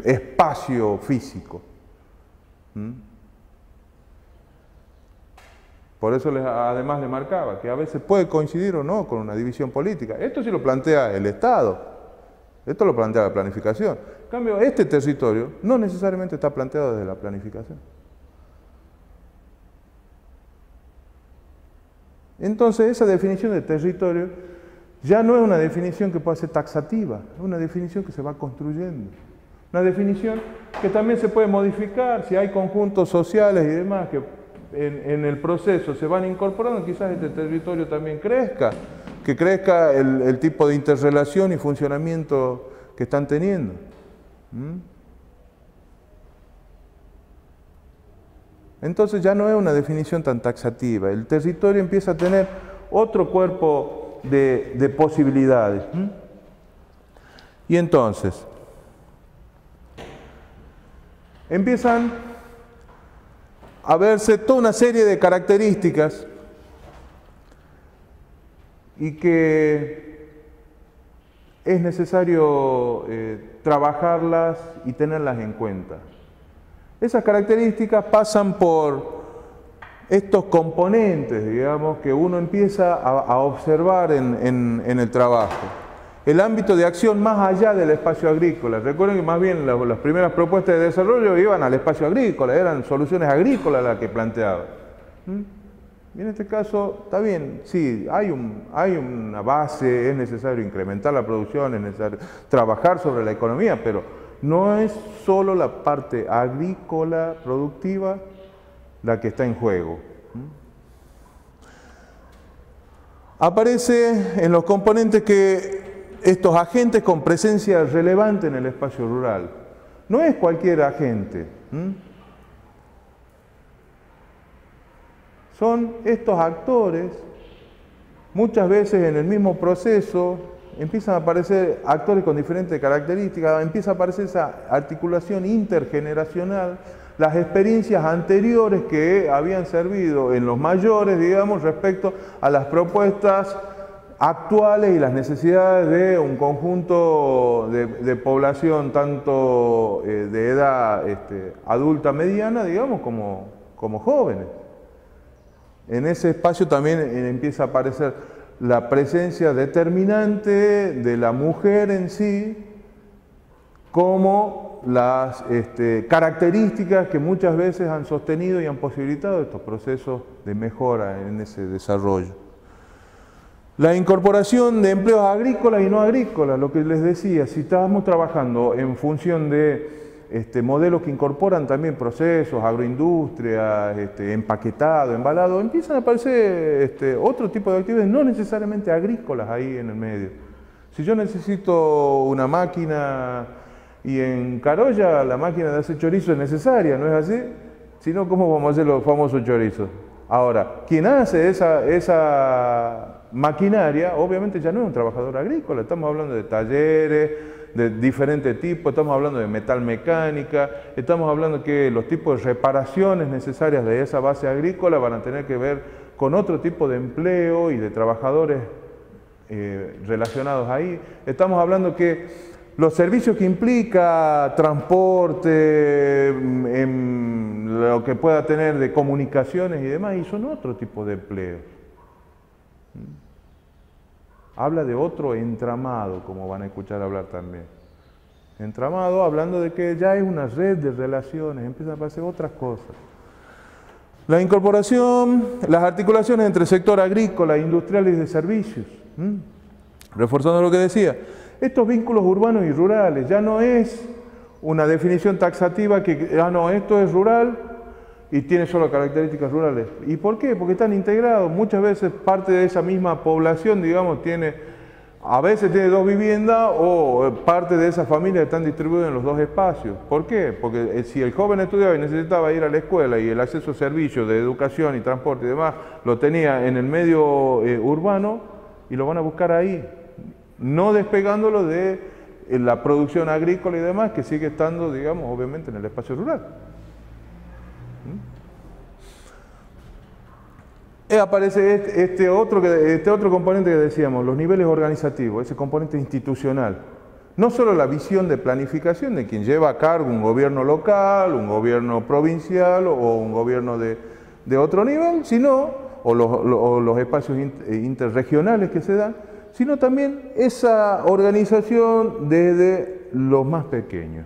espacio físico. Por eso además le marcaba que a veces puede coincidir o no con una división política. Esto sí lo plantea el Estado, esto lo plantea la planificación. En cambio, este territorio no necesariamente está planteado desde la planificación. Entonces, esa definición de territorio ya no es una definición que pueda ser taxativa, es una definición que se va construyendo. Una definición que también se puede modificar si hay conjuntos sociales y demás que en el proceso se van incorporando, quizás este territorio también crezca, que crezca el tipo de interrelación y funcionamiento que están teniendo. Entonces ya no es una definición tan taxativa, el territorio empieza a tener otro cuerpo de posibilidades. Y entonces, empiezan a verse toda una serie de características y que es necesario trabajarlas y tenerlas en cuenta. Esas características pasan por estos componentes, digamos, que uno empieza a observar en el trabajo. El ámbito de acción más allá del espacio agrícola. Recuerden que más bien las primeras propuestas de desarrollo iban al espacio agrícola, eran soluciones agrícolas las que planteaban. Y en este caso, está bien, sí, hay una base, es necesario incrementar la producción, es necesario trabajar sobre la economía, pero no es solo la parte agrícola productiva la que está en juego. Aparece en los componentes que estos agentes con presencia relevante en el espacio rural. No es cualquier agente. Son estos actores, muchas veces en el mismo proceso, empiezan a aparecer actores con diferentes características, empieza a aparecer esa articulación intergeneracional, las experiencias anteriores que habían servido en los mayores, digamos, respecto a las propuestas actuales y las necesidades de un conjunto de población, tanto de edad adulta mediana, digamos, como jóvenes. En ese espacio también empieza a aparecer la presencia determinante de la mujer en sí, como las características que muchas veces han sostenido y han posibilitado estos procesos de mejora en ese desarrollo. La incorporación de empleos agrícolas y no agrícolas, lo que les decía, si estamos trabajando en función de modelos que incorporan también procesos, agroindustria, empaquetado, embalado, empiezan a aparecer otro tipo de actividades, no necesariamente agrícolas ahí en el medio. Si yo necesito una máquina y en Carolla la máquina de hacer chorizo es necesaria, ¿no es así? Si no, ¿cómo vamos a hacer los famosos chorizos? Ahora, quien hace esa maquinaria, obviamente ya no es un trabajador agrícola, estamos hablando de talleres, de diferentes tipos, estamos hablando de metalmecánica, estamos hablando que los tipos de reparaciones necesarias de esa base agrícola van a tener que ver con otro tipo de empleo y de trabajadores relacionados ahí. Estamos hablando que los servicios que implica transporte, lo que pueda tener de comunicaciones y demás, y son otro tipo de empleos. Habla de otro entramado, como van a escuchar hablar también. Entramado, hablando de que ya es una red de relaciones, empiezan a aparecer otras cosas. La incorporación, las articulaciones entre sector agrícola, industrial y de servicios. Reforzando lo que decía, estos vínculos urbanos y rurales, ya no es una definición taxativa que, no, esto es rural y tiene solo características rurales. ¿Y por qué? Porque están integrados. Muchas veces parte de esa misma población, digamos, a veces tiene dos viviendas o parte de esa familia están distribuidas en los dos espacios. ¿Por qué? Porque si el joven estudiaba y necesitaba ir a la escuela y el acceso a servicios de educación y transporte y demás lo tenía en el medio urbano y lo van a buscar ahí, no despegándolo de la producción agrícola y demás que sigue estando, digamos, obviamente en el espacio rural. Aparece este otro componente que decíamos, los niveles organizativos, ese componente institucional. No solo la visión de planificación de quien lleva a cargo un gobierno local, un gobierno provincial o un gobierno de otro nivel, sino, o los espacios interregionales que se dan, sino también esa organización desde los más pequeños.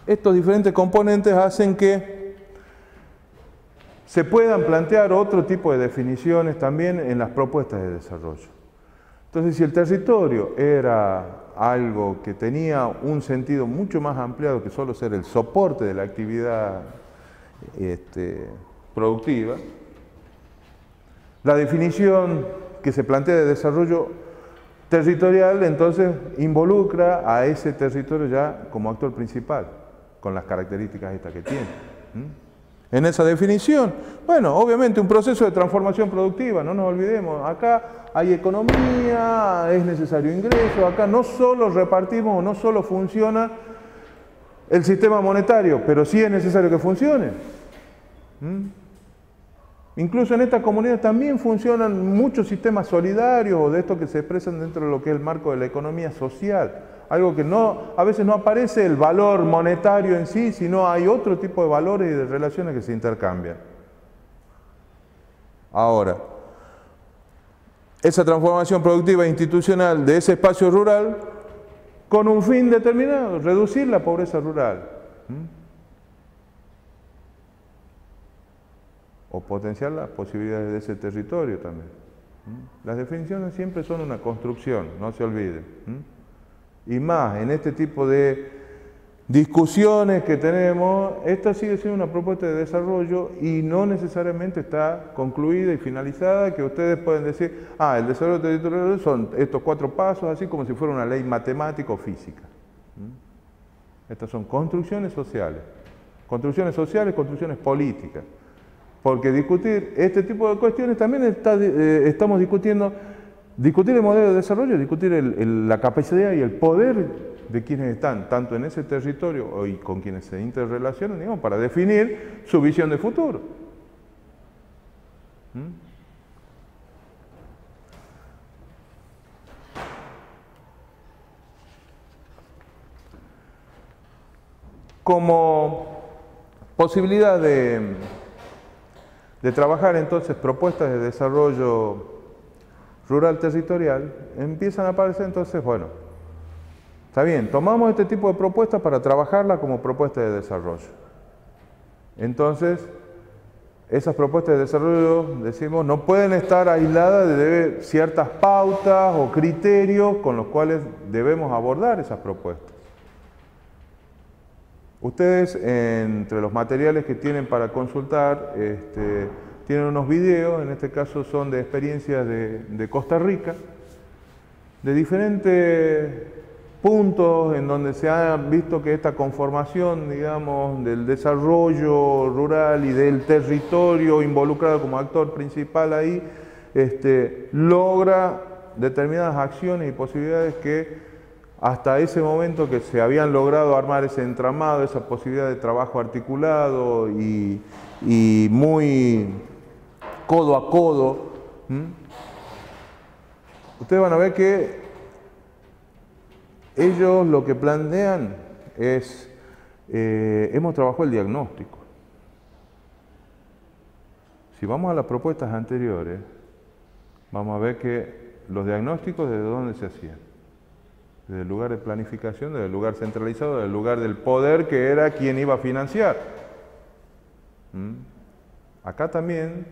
Estos diferentes componentes hacen que se puedan plantear otro tipo de definiciones también en las propuestas de desarrollo. Entonces, si el territorio era algo que tenía un sentido mucho más ampliado que solo ser el soporte de la actividad productiva, la definición que se plantea de desarrollo territorial entonces involucra a ese territorio ya como actor principal, con las características estas que tiene. En esa definición, bueno, obviamente un proceso de transformación productiva, no nos olvidemos, acá hay economía, es necesario ingreso, acá no solo repartimos o no solo funciona el sistema monetario, pero sí es necesario que funcione. Incluso en estas comunidades también funcionan muchos sistemas solidarios o de estos que se expresan dentro de lo que es el marco de la economía social. Algo que a veces no aparece el valor monetario en sí, sino hay otro tipo de valores y de relaciones que se intercambian. Ahora, esa transformación productiva e institucional de ese espacio rural con un fin determinado, reducir la pobreza rural. O potenciar las posibilidades de ese territorio también. Las definiciones siempre son una construcción, no se olviden. Y más en este tipo de discusiones que tenemos, esta sigue siendo una propuesta de desarrollo y no necesariamente está concluida y finalizada, que ustedes pueden decir, el desarrollo territorial son estos 4 pasos, así como si fuera una ley matemática o física. Estas son construcciones sociales, construcciones políticas. Porque discutir este tipo de cuestiones también estamos discutiendo, discutir el modelo de desarrollo, discutir la capacidad y el poder de quienes están tanto en ese territorio y con quienes se interrelacionan, digamos, para definir su visión de futuro. Como posibilidad de trabajar entonces propuestas de desarrollo rural territorial, empiezan a aparecer entonces, bueno, está bien, tomamos este tipo de propuestas para trabajarla como propuesta de desarrollo. Entonces, esas propuestas de desarrollo, decimos, no pueden estar aisladas de ciertas pautas o criterios con los cuales debemos abordar esas propuestas. Ustedes, entre los materiales que tienen para consultar, tienen unos videos, en este caso son de experiencias de Costa Rica, de diferentes puntos en donde se ha visto que esta conformación, digamos, del desarrollo rural y del territorio involucrado como actor principal ahí, logra determinadas acciones y posibilidades que hasta ese momento que se habían logrado armar ese entramado, esa posibilidad de trabajo articulado y muy codo a codo, ustedes van a ver que ellos lo que plantean es, hemos trabajado el diagnóstico. Si vamos a las propuestas anteriores, vamos a ver que los diagnósticos desde dónde se hacían. Desde el lugar de planificación, desde el lugar centralizado, desde el lugar del poder que era quien iba a financiar. Acá también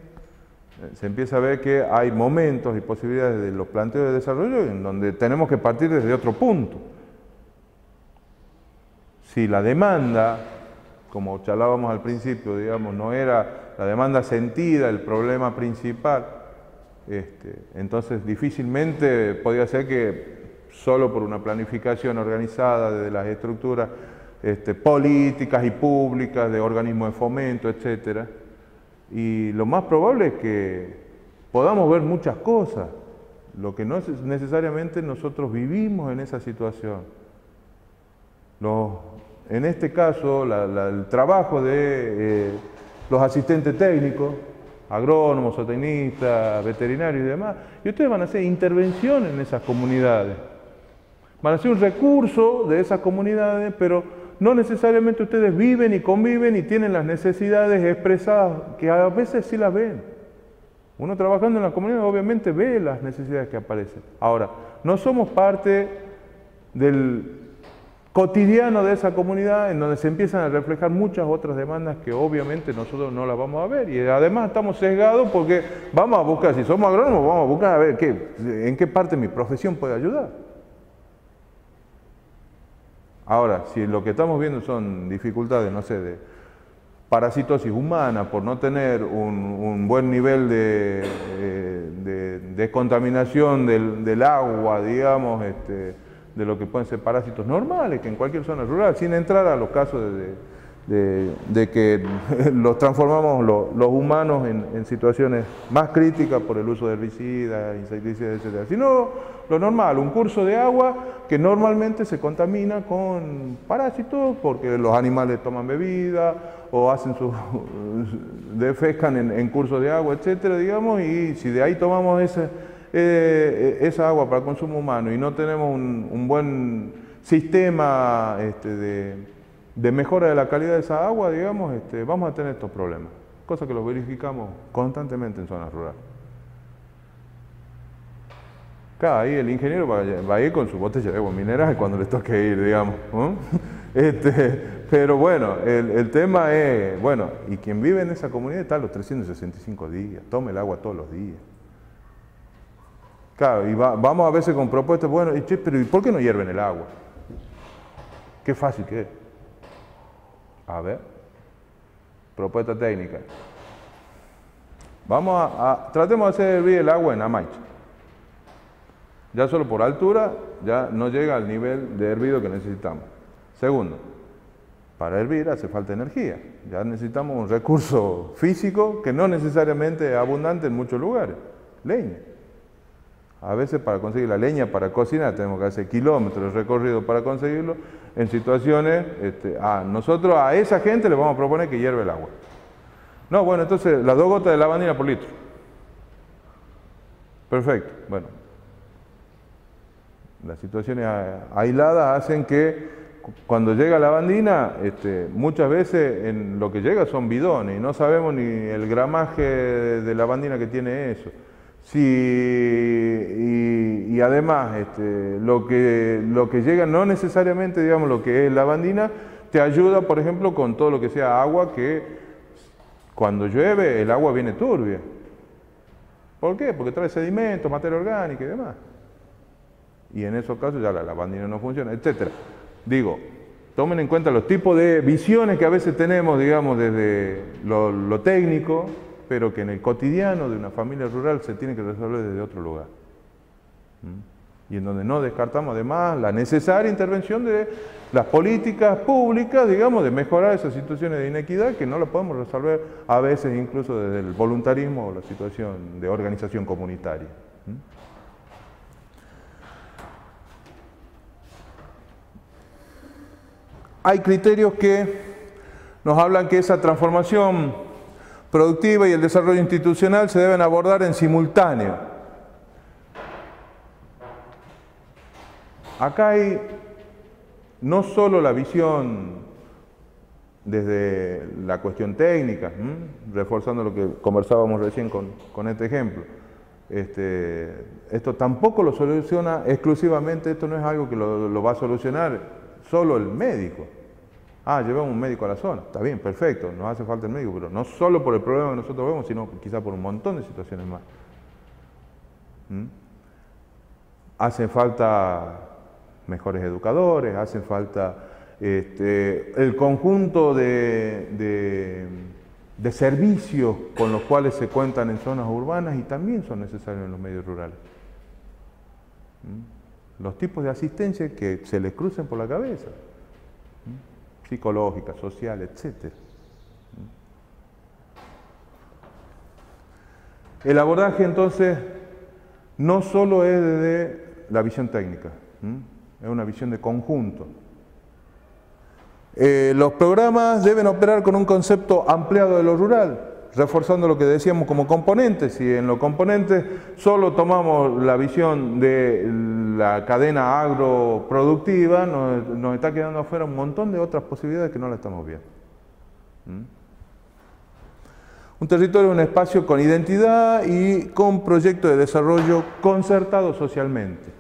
se empieza a ver que hay momentos y posibilidades de los planteos de desarrollo en donde tenemos que partir desde otro punto. Si la demanda, como charlábamos al principio, digamos, no era la demanda sentida el problema principal, entonces difícilmente podía ser que solo por una planificación organizada desde las estructuras políticas y públicas, de organismos de fomento, etc. Y lo más probable es que podamos ver muchas cosas, lo que no es necesariamente nosotros vivimos en esa situación. En este caso, el trabajo de los asistentes técnicos, agrónomos, zootecnistas, veterinarios y demás, y ustedes van a hacer intervención en esas comunidades. Van a ser un recurso de esas comunidades, pero no necesariamente ustedes viven y conviven y tienen las necesidades expresadas, que a veces sí las ven. Uno trabajando en la comunidad obviamente ve las necesidades que aparecen. Ahora, no somos parte del cotidiano de esa comunidad en donde se empiezan a reflejar muchas otras demandas que obviamente nosotros no las vamos a ver. Y además estamos sesgados porque vamos a buscar, si somos agrónomos, vamos a buscar a ver en qué parte mi profesión puede ayudar. Ahora, si lo que estamos viendo son dificultades, no sé, de parasitosis humana por no tener un buen nivel de descontaminación del agua, digamos, de lo que pueden ser parásitos normales, que en cualquier zona rural, sin entrar a los casos de que los transformamos los humanos en situaciones más críticas por el uso de herbicidas, insecticidas, etc. Sino lo normal, un curso de agua que normalmente se contamina con parásitos porque los animales toman bebida o hacen defecan en cursos de agua, etcétera, digamos, y si de ahí tomamos esa agua para consumo humano y no tenemos un buen sistema de mejora de la calidad de esa agua, digamos, vamos a tener estos problemas, cosa que los verificamos constantemente en zonas rurales. Claro, ahí el ingeniero va a ir con su botella de agua mineral cuando le toque ir, digamos, ¿no? Pero bueno, el tema es, bueno, y quien vive en esa comunidad está los 365 días, toma el agua todos los días. Claro, y vamos a veces con propuestas, bueno, pero ¿y por qué no hierven el agua? Qué fácil que es. A ver, propuesta técnica. Tratemos de hacer hervir el agua en amaicha. Ya solo por altura, ya no llega al nivel de hervido que necesitamos. Segundo, para hervir hace falta energía. Ya necesitamos un recurso físico que no necesariamente es abundante en muchos lugares. Leña. A veces para conseguir la leña para cocinar tenemos que hacer kilómetros de recorrido para conseguirlo. En situaciones, nosotros a esa gente le vamos a proponer que hierve el agua. No, bueno, entonces las 2 gotas de lavandina por litro. Perfecto, bueno. Las situaciones aisladas hacen que cuando llega la lavandina, muchas veces en lo que llega son bidones y no sabemos ni el gramaje de lavandina que tiene eso. Sí, y además, lo que llega no necesariamente, digamos, lo que es lavandina, te ayuda, por ejemplo, con todo lo que sea agua, que cuando llueve el agua viene turbia. ¿Por qué? Porque trae sedimentos, materia orgánica y demás. Y en esos casos ya la lavandina no funciona, etc. Digo, tomen en cuenta los tipos de visiones que a veces tenemos, digamos, desde lo técnico, pero que en el cotidiano de una familia rural se tiene que resolver desde otro lugar. Y en donde no descartamos además la necesaria intervención de las políticas públicas, digamos, de mejorar esas situaciones de inequidad que no las podemos resolver a veces incluso desde el voluntarismo o la situación de organización comunitaria. Hay criterios que nos hablan que esa transformación productiva y el desarrollo institucional se deben abordar en simultáneo. Acá hay no solo la visión desde la cuestión técnica, reforzando lo que conversábamos recién con este ejemplo. Esto tampoco lo soluciona exclusivamente, esto no es algo que lo va a solucionar solo el médico. Llevamos un médico a la zona, está bien, perfecto, nos hace falta el médico, pero no solo por el problema que nosotros vemos, sino quizá por un montón de situaciones más. Hace falta mejores educadores, hace falta el conjunto de servicios con los cuales se cuentan en zonas urbanas y también son necesarios en los medios rurales. Los tipos de asistencia que se les crucen por la cabeza. Psicológica, social, etc. El abordaje entonces no solo es desde la visión técnica, es una visión de conjunto. Los programas deben operar con un concepto ampliado de lo rural, reforzando lo que decíamos como componentes. Si en los componentes solo tomamos la visión de la cadena agroproductiva, nos está quedando afuera un montón de otras posibilidades que no la estamos viendo. Un territorio es un espacio con identidad y con proyecto de desarrollo concertado socialmente.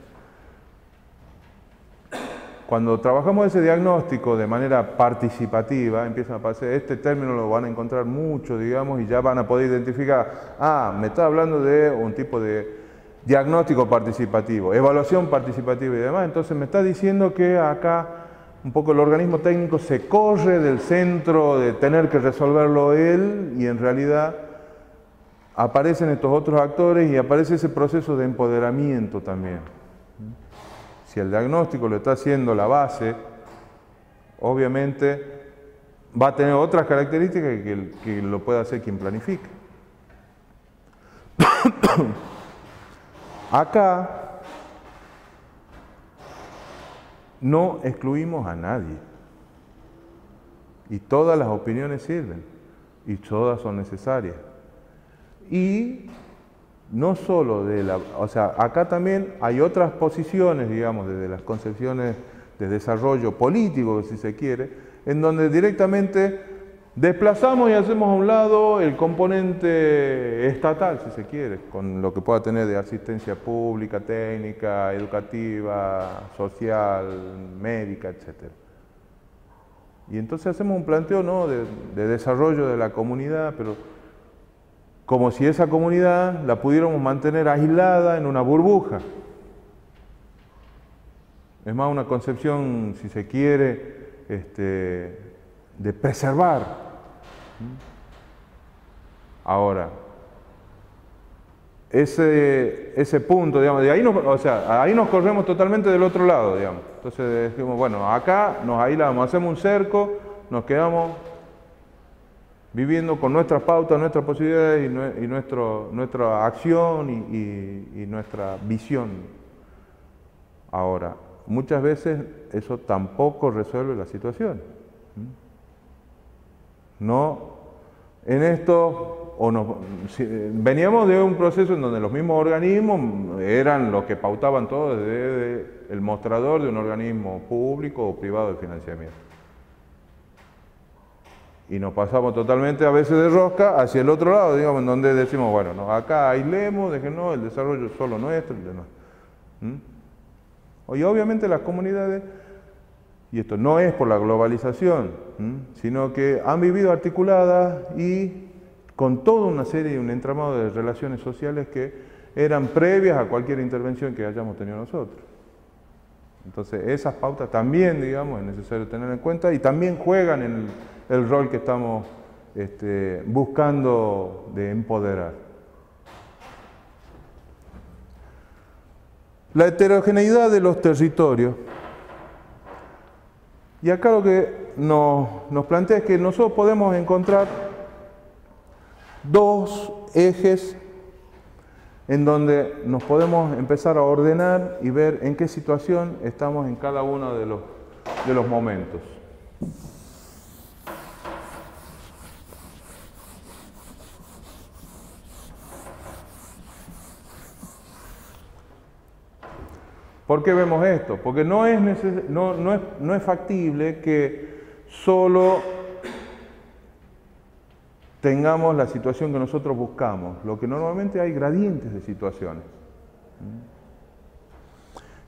Cuando trabajamos ese diagnóstico de manera participativa, empiezan a aparecer, este término lo van a encontrar mucho, digamos, y ya van a poder identificar, me está hablando de un tipo de diagnóstico participativo, evaluación participativa y demás, entonces me está diciendo que acá un poco el organismo técnico se corre del centro de tener que resolverlo él y en realidad aparecen estos otros actores y aparece ese proceso de empoderamiento también. Si el diagnóstico lo está haciendo la base, obviamente va a tener otras características que lo puede hacer quien planifica. Acá no excluimos a nadie y todas las opiniones sirven y todas son necesarias. Y no solo acá también hay otras posiciones, digamos, desde las concepciones de desarrollo político, si se quiere, en donde directamente desplazamos y hacemos a un lado el componente estatal, si se quiere, con lo que pueda tener de asistencia pública, técnica, educativa, social, médica, etc. Y entonces hacemos un planteo, ¿no?, de desarrollo de la comunidad, pero como si esa comunidad la pudiéramos mantener aislada en una burbuja. Es más una concepción, si se quiere, de preservar. Ahora, ese punto, digamos, de ahí ahí nos corremos totalmente del otro lado, digamos. Entonces decimos, bueno, acá nos aislamos, hacemos un cerco, nos quedamos viviendo con nuestras pautas, nuestras posibilidades y nuestra acción y nuestra visión. Ahora, muchas veces eso tampoco resuelve la situación. No, en esto, veníamos de un proceso en donde los mismos organismos eran los que pautaban todo desde el mostrador de un organismo público o privado de financiamiento. Y nos pasamos totalmente a veces de rosca hacia el otro lado, digamos, en donde decimos, bueno, no, acá aislemos, déjenos, el desarrollo es solo nuestro y demás. Y obviamente las comunidades, y esto no es por la globalización, sino que han vivido articuladas y con toda una serie y un entramado de relaciones sociales que eran previas a cualquier intervención que hayamos tenido nosotros. Entonces esas pautas también, digamos, es necesario tener en cuenta y también juegan en el rol que estamos buscando de empoderar. La heterogeneidad de los territorios. Y acá lo que nos plantea es que nosotros podemos encontrar dos ejes en donde nos podemos empezar a ordenar y ver en qué situación estamos en cada uno de los momentos. ¿Por qué vemos esto? Porque no es factible que solo tengamos la situación que nosotros buscamos, lo que normalmente hay gradientes de situaciones.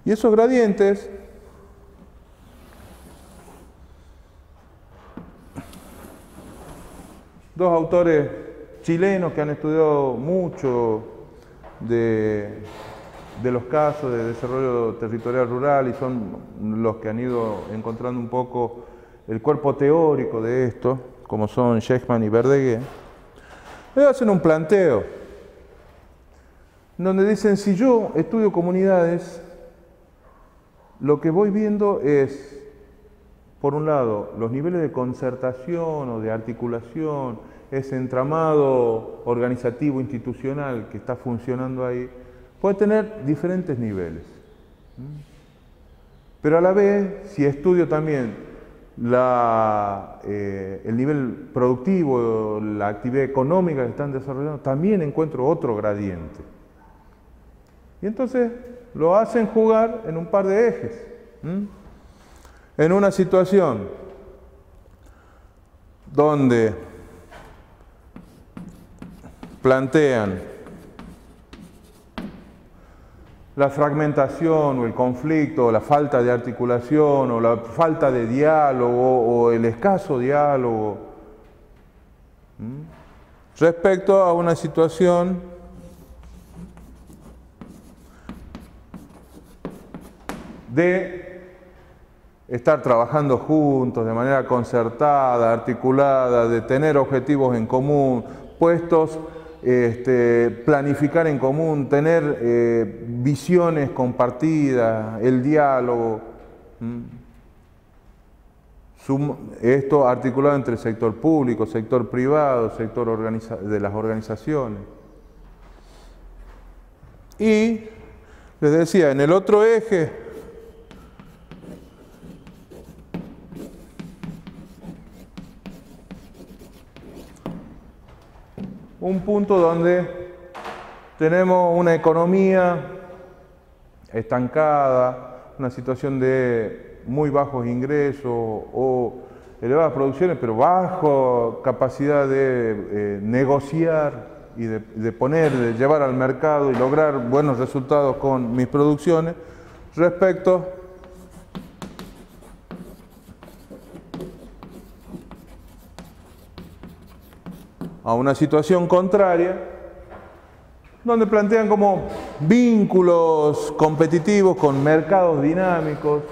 Y esos gradientes dos autores chilenos que han estudiado mucho de los casos de desarrollo territorial rural y son los que han ido encontrando un poco el cuerpo teórico de esto, como son Shechtman y Verdaguer, hacen un planteo donde dicen, si yo estudio comunidades, lo que voy viendo es, por un lado, los niveles de concertación o de articulación, ese entramado organizativo institucional que está funcionando ahí, puede tener diferentes niveles. Pero a la vez, si estudio también el nivel productivo, la actividad económica que están desarrollando, también encuentro otro gradiente. Y entonces lo hacen jugar en un par de ejes. En una situación donde plantean la fragmentación o el conflicto, o la falta de articulación, o la falta de diálogo, o el escaso diálogo, respecto a una situación de estar trabajando juntos de manera concertada, articulada, de tener objetivos en común, puestos, planificar en común, tener visiones compartidas, el diálogo. Esto articulado entre el sector público, sector privado, sector de las organizaciones. Y les decía, en el otro eje, un punto donde tenemos una economía estancada, una situación de muy bajos ingresos o elevadas producciones, pero bajo capacidad de negociar y de llevar al mercado y lograr buenos resultados con mis producciones, respecto a una situación contraria, donde plantean como vínculos competitivos con mercados dinámicos,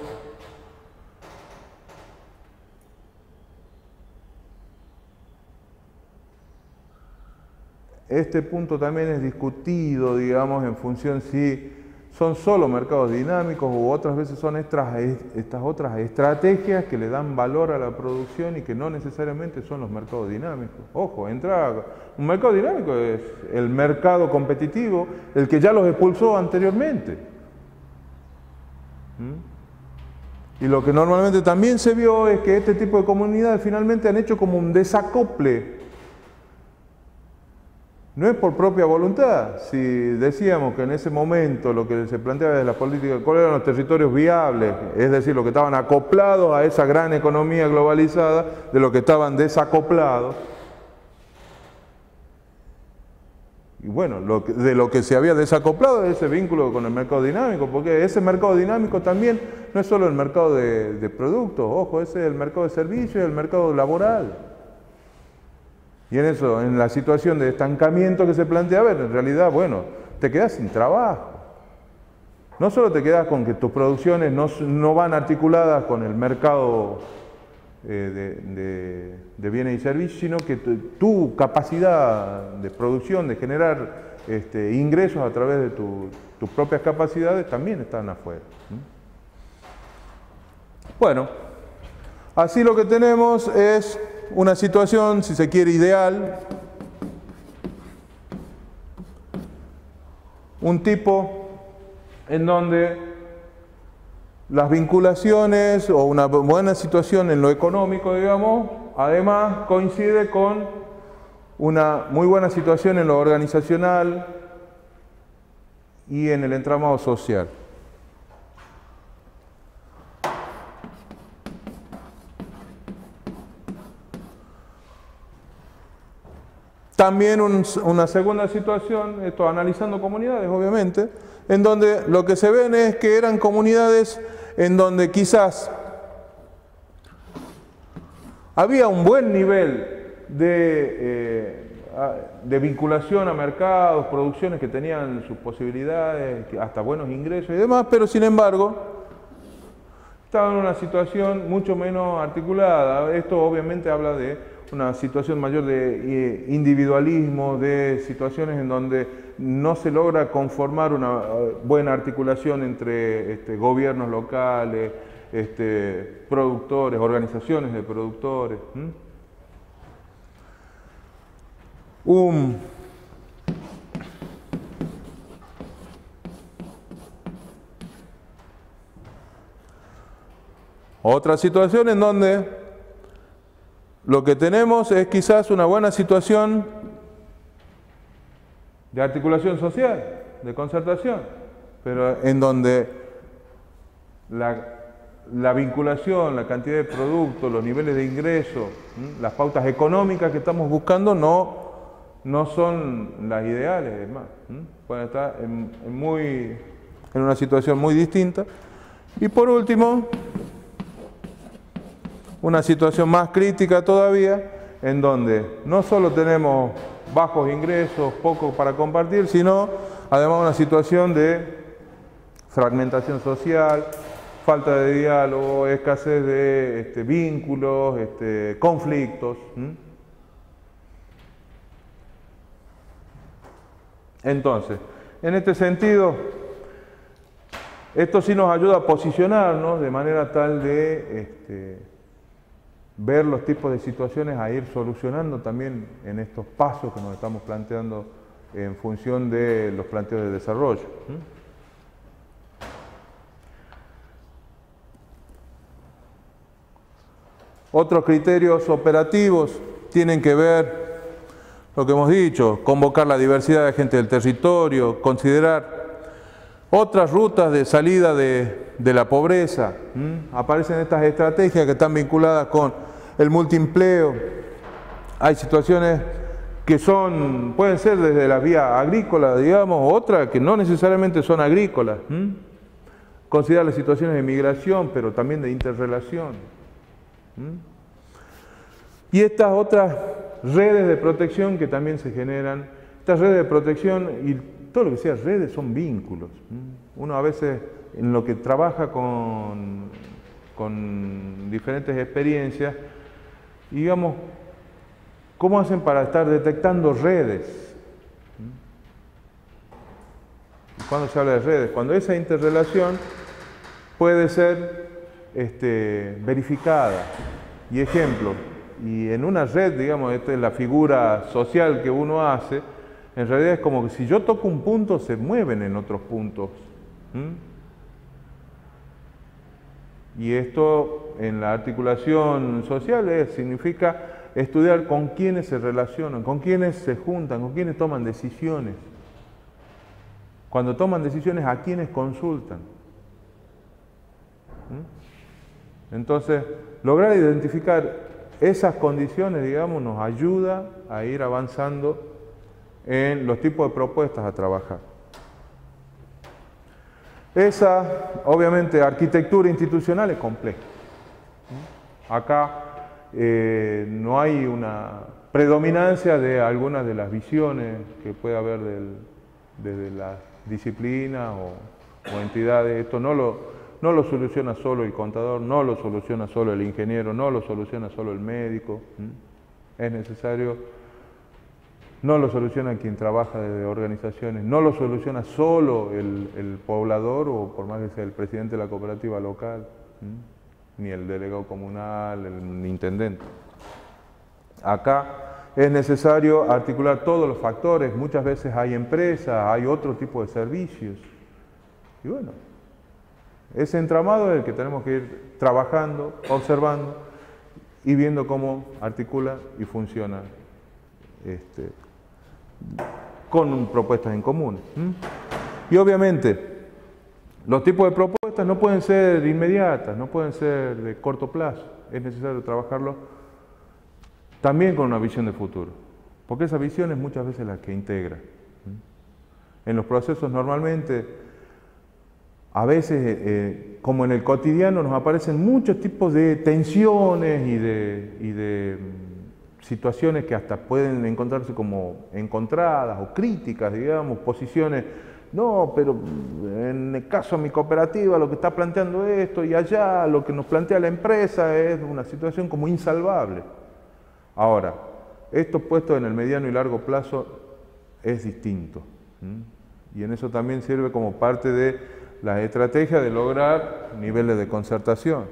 este punto también es discutido, digamos, en función si son solo mercados dinámicos u otras veces son estas otras estrategias que le dan valor a la producción y que no necesariamente son los mercados dinámicos. Ojo, un mercado dinámico es el mercado competitivo, el que ya los expulsó anteriormente. Y lo que normalmente también se vio es que este tipo de comunidades finalmente han hecho como un desacople. No es por propia voluntad. Si decíamos que en ese momento lo que se planteaba desde la política, cuáles eran los territorios viables, es decir, los que estaban acoplados a esa gran economía globalizada, de los que estaban desacoplados. Y bueno, de lo que se había desacoplado es ese vínculo con el mercado dinámico, porque ese mercado dinámico también no es solo el mercado de productos, ojo, ese es el mercado de servicios y el mercado laboral. Y en eso, en la situación de estancamiento que se plantea, a ver, en realidad, bueno, te quedas sin trabajo. No solo te quedas con que tus producciones no van articuladas con el mercado de bienes y servicios, sino que tu capacidad de producción, de generar ingresos a través de tus propias capacidades, también están afuera. Bueno, así lo que tenemos es una situación, si se quiere, ideal, un tipo en donde las vinculaciones o una buena situación en lo económico, digamos, además coincide con una muy buena situación en lo organizacional y en el entramado social. También una segunda situación, esto analizando comunidades obviamente, en donde lo que se ven es que eran comunidades en donde quizás había un buen nivel de vinculación a mercados, producciones que tenían sus posibilidades, hasta buenos ingresos y demás, pero sin embargo estaban en una situación mucho menos articulada. Esto obviamente habla de una situación mayor de individualismo, de situaciones en donde no se logra conformar una buena articulación entre gobiernos locales, productores, organizaciones de productores. Otra situación en donde lo que tenemos es quizás una buena situación de articulación social, de concertación, pero en donde la vinculación, la cantidad de productos, los niveles de ingreso, las pautas económicas que estamos buscando no son las ideales, además. Pueden estar en una situación muy distinta. Y por último, una situación más crítica todavía, en donde no solo tenemos bajos ingresos, poco para compartir, sino además una situación de fragmentación social, falta de diálogo, escasez de vínculos, conflictos. Entonces, en este sentido, esto sí nos ayuda a posicionarnos de manera tal de ver los tipos de situaciones a ir solucionando también en estos pasos que nos estamos planteando en función de los planteos de desarrollo. Otros criterios operativos tienen que ver, lo que hemos dicho, convocar la diversidad de gente del territorio, considerar otras rutas de salida de la pobreza. Aparecen estas estrategias que están vinculadas con el multiempleo. Hay situaciones que pueden ser desde la vía agrícola, digamos, otras que no necesariamente son agrícolas. Considerar las situaciones de migración, pero también de interrelación. Y estas otras redes de protección que también se generan. Estas redes de protección y todo lo que sea redes son vínculos. Uno a veces en lo que trabaja con diferentes experiencias, digamos, ¿cómo hacen para estar detectando redes? Cuando se habla de redes, cuando esa interrelación puede ser verificada. Y ejemplo, y en una red, digamos, esta es la figura social que uno hace, en realidad es como que si yo toco un punto, se mueven en otros puntos. Y esto en la articulación social significa estudiar con quiénes se relacionan, con quiénes se juntan, con quiénes toman decisiones. Cuando toman decisiones, ¿a quiénes consultan? Entonces, lograr identificar esas condiciones, digamos, nos ayuda a ir avanzando en los tipos de propuestas a trabajar. Esa, obviamente, arquitectura institucional es compleja. Acá no hay una predominancia de algunas de las visiones que puede haber desde las disciplinas o entidades. Esto no lo soluciona solo el contador, no lo soluciona solo el ingeniero, no lo soluciona solo el médico. Es necesario, no lo soluciona quien trabaja desde organizaciones, no lo soluciona solo el poblador o por más que sea el presidente de la cooperativa local, ni el delegado comunal, el intendente. Acá es necesario articular todos los factores, muchas veces hay empresas, hay otro tipo de servicios. Y bueno, ese entramado es el que tenemos que ir trabajando, observando y viendo cómo articula y funciona con propuestas en común. Y obviamente, los tipos de propuestas no pueden ser inmediatas, no pueden ser de corto plazo. Es necesario trabajarlo también con una visión de futuro, porque esa visión es muchas veces la que integra. En los procesos normalmente, a veces, como en el cotidiano, nos aparecen muchos tipos de tensiones y de situaciones que hasta pueden encontrarse como encontradas o críticas, digamos, posiciones. No, pero en el caso de mi cooperativa lo que está planteando esto y allá lo que nos plantea la empresa es una situación como insalvable. Ahora, esto puesto en el mediano y largo plazo es distinto. Y en eso también sirve como parte de la estrategia de lograr niveles de concertación.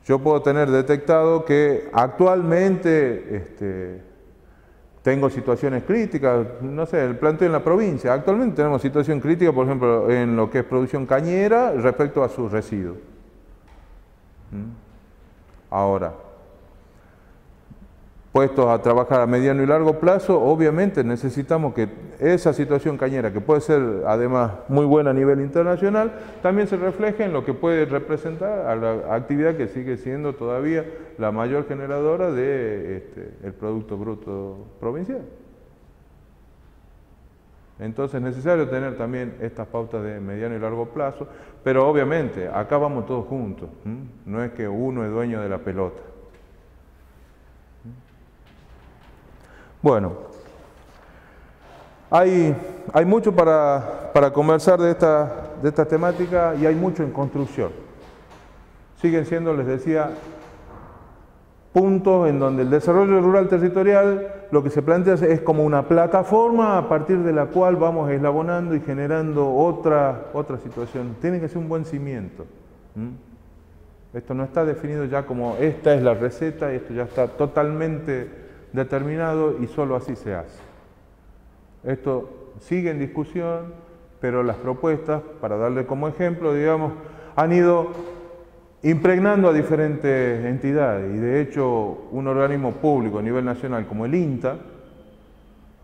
Yo puedo tener detectado que actualmente tengo situaciones críticas, no sé, el planteo en la provincia. Actualmente tenemos situación crítica, por ejemplo, en lo que es producción cañera respecto a sus residuos. Ahora, puestos a trabajar a mediano y largo plazo, obviamente necesitamos que esa situación cañera, que puede ser además muy buena a nivel internacional, también se refleje en lo que puede representar a la actividad que sigue siendo todavía la mayor generadora de el Producto Bruto Provincial. Entonces es necesario tener también estas pautas de mediano y largo plazo, pero obviamente acá vamos todos juntos, no es que uno es dueño de la pelota. Bueno, hay mucho para conversar de esta temática y hay mucho en construcción. Siguen siendo, les decía, puntos en donde el desarrollo rural territorial lo que se plantea es como una plataforma a partir de la cual vamos eslabonando y generando otra situación. Tiene que ser un buen cimiento. Esto no está definido ya como esta es la receta, esto ya está totalmente determinado y solo así se hace. Esto sigue en discusión, pero las propuestas, para darle como ejemplo, digamos, han ido impregnando a diferentes entidades y de hecho un organismo público a nivel nacional como el INTA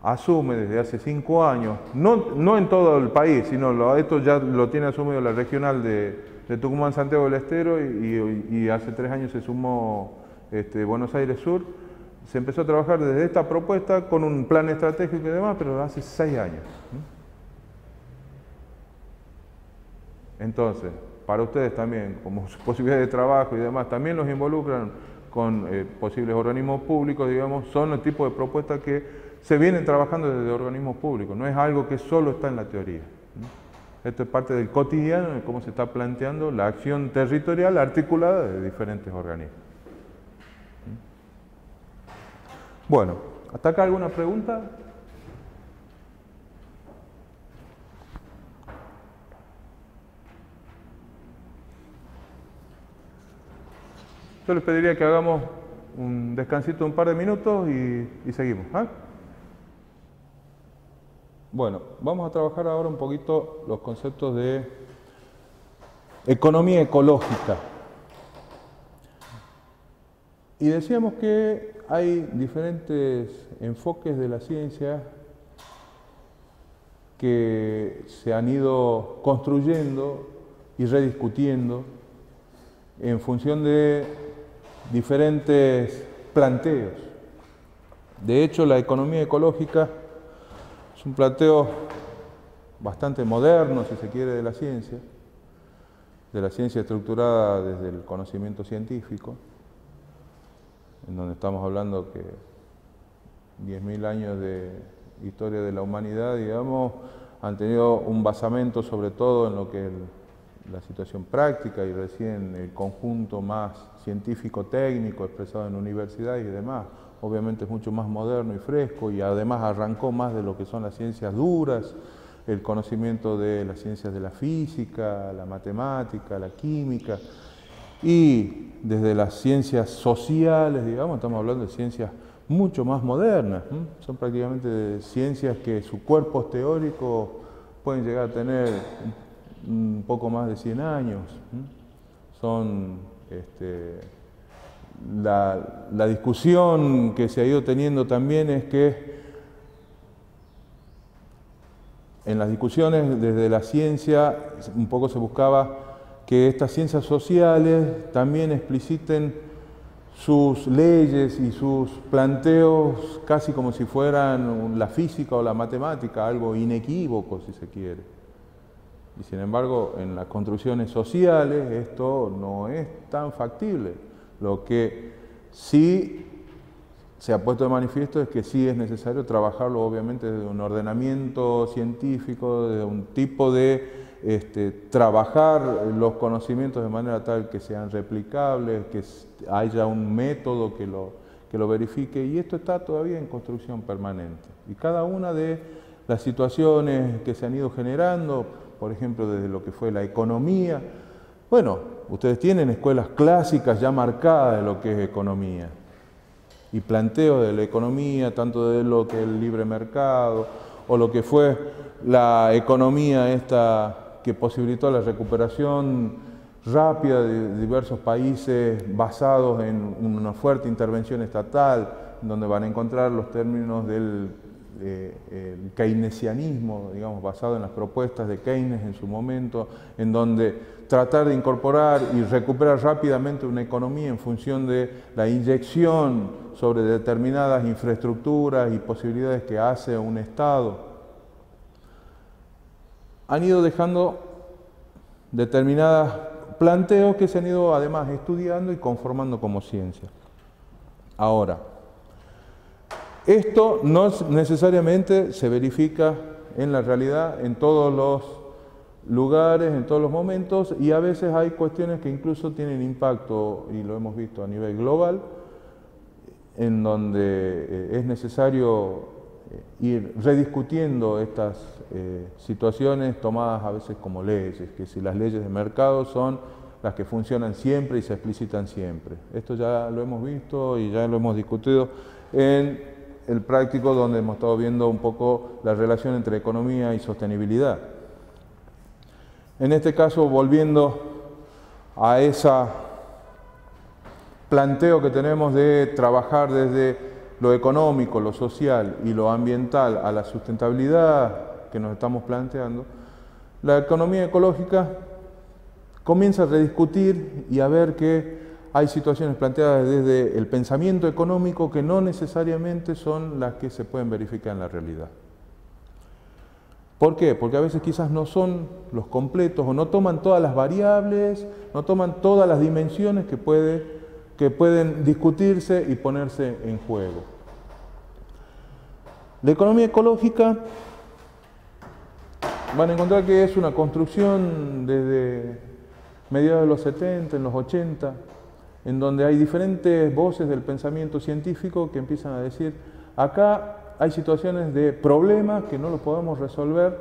asume desde hace 5 años, no en todo el país, sino esto ya lo tiene asumido la regional de Tucumán, Santiago del Estero y hace 3 años se sumó Buenos Aires Sur. Se empezó a trabajar desde esta propuesta con un plan estratégico y demás, pero hace 6 años. Entonces, para ustedes también, como posibilidades de trabajo y demás, también los involucran con posibles organismos públicos, digamos, son el tipo de propuestas que se vienen trabajando desde organismos públicos, no es algo que solo está en la teoría. Esto es parte del cotidiano de cómo se está planteando la acción territorial articulada de diferentes organismos. Bueno, ¿hasta acá alguna pregunta? Yo les pediría que hagamos un descansito de un par de minutos y seguimos. Bueno, vamos a trabajar ahora un poquito los conceptos de economía ecológica. Y decíamos que hay diferentes enfoques de la ciencia que se han ido construyendo y rediscutiendo en función de diferentes planteos. De hecho, la economía ecológica es un planteo bastante moderno, si se quiere, de la ciencia estructurada desde el conocimiento científico, en donde estamos hablando que 10.000 años de historia de la humanidad, digamos, han tenido un basamento sobre todo en lo que es la situación práctica y recién el conjunto más científico-técnico expresado en universidades y demás. Obviamente es mucho más moderno y fresco y además arrancó más de lo que son las ciencias duras, el conocimiento de las ciencias de la física, la matemática, la química y desde las ciencias sociales, digamos, estamos hablando de ciencias mucho más modernas. Son prácticamente ciencias que sus cuerpos teóricos pueden llegar a tener un poco más de 100 años. Son la discusión que se ha ido teniendo también es que en las discusiones desde la ciencia un poco se buscaba que estas ciencias sociales también expliciten sus leyes y sus planteos casi como si fueran la física o la matemática, algo inequívoco si se quiere. Y sin embargo, en las construcciones sociales esto no es tan factible. Lo que sí se ha puesto de manifiesto es que sí es necesario trabajarlo obviamente desde un ordenamiento científico, desde un tipo de trabajar los conocimientos de manera tal que sean replicables, que haya un método que lo verifique, y esto está todavía en construcción permanente. Y cada una de las situaciones que se han ido generando, por ejemplo, desde lo que fue la economía, bueno, ustedes tienen escuelas clásicas ya marcadas de lo que es economía, y planteo de la economía, tanto de lo que es el libre mercado, o lo que fue la economía esta que posibilitó la recuperación rápida de diversos países basados en una fuerte intervención estatal, donde van a encontrar los términos del el keynesianismo, digamos, basado en las propuestas de Keynes en su momento, en donde tratar de incorporar y recuperar rápidamente una economía en función de la inyección sobre determinadas infraestructuras y posibilidades que hace un Estado, han ido dejando determinados planteos que se han ido además estudiando y conformando como ciencia. Ahora, esto no necesariamente se verifica en la realidad en todos los lugares, en todos los momentos, y a veces hay cuestiones que incluso tienen impacto, y lo hemos visto a nivel global, en donde es necesario ir rediscutiendo estas situaciones tomadas a veces como leyes, que si las leyes de mercado son las que funcionan siempre y se explicitan siempre. Esto ya lo hemos visto y ya lo hemos discutido en el práctico, donde hemos estado viendo un poco la relación entre economía y sostenibilidad. En este caso, volviendo a ese planteo que tenemos de trabajar desde lo económico, lo social y lo ambiental a la sustentabilidad que nos estamos planteando, la economía ecológica comienza a rediscutir y a ver que hay situaciones planteadas desde el pensamiento económico que no necesariamente son las que se pueden verificar en la realidad. ¿Por qué? Porque a veces quizás no son los completos o no toman todas las variables, no toman todas las dimensiones que pueden discutirse y ponerse en juego. La economía ecológica van a encontrar que es una construcción desde mediados de los 70, en los 80, en donde hay diferentes voces del pensamiento científico que empiezan a decir, acá hay situaciones de problemas que no los podemos resolver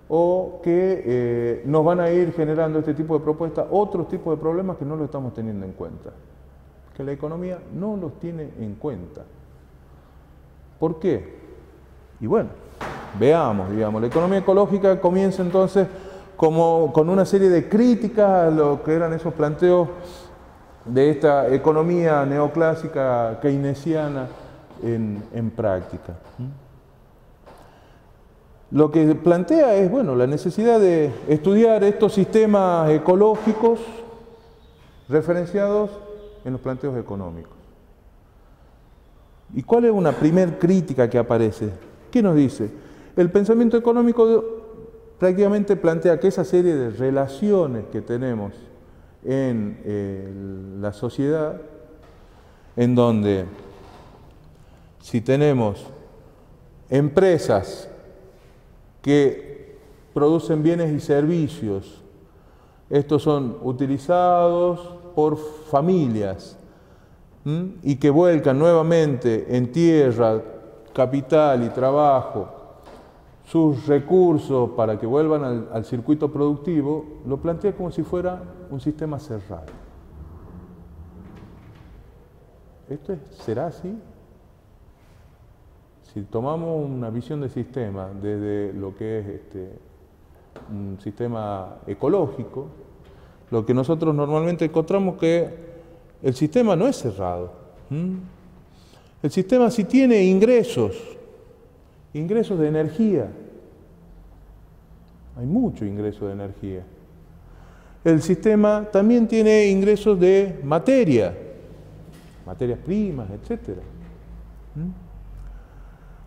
o que nos van a ir generando este tipo de propuestas, otros tipos de problemas que no lo estamos teniendo en cuenta. que la economía no los tiene en cuenta. ¿Por qué? Y bueno, veamos, digamos, la economía ecológica comienza entonces como con una serie de críticas a lo que eran esos planteos de esta economía neoclásica keynesiana en práctica. Lo que plantea es, bueno, la necesidad de estudiar estos sistemas ecológicos referenciados en los planteos económicos. ¿Y cuál es una primer crítica que aparece? ¿Qué nos dice? El pensamiento económico prácticamente plantea que esa serie de relaciones que tenemos en la sociedad, en donde si tenemos empresas que producen bienes y servicios, estos son utilizados por familias y que vuelcan nuevamente en tierra, capital y trabajo sus recursos para que vuelvan al circuito productivo, lo plantea como si fuera un sistema cerrado. ¿Esto será así? Si tomamos una visión de sistema desde lo que es un sistema ecológico, lo que nosotros normalmente encontramos que el sistema no es cerrado. El sistema sí tiene ingresos de energía. Hay mucho ingreso de energía. El sistema también tiene ingresos de materias primas, etc.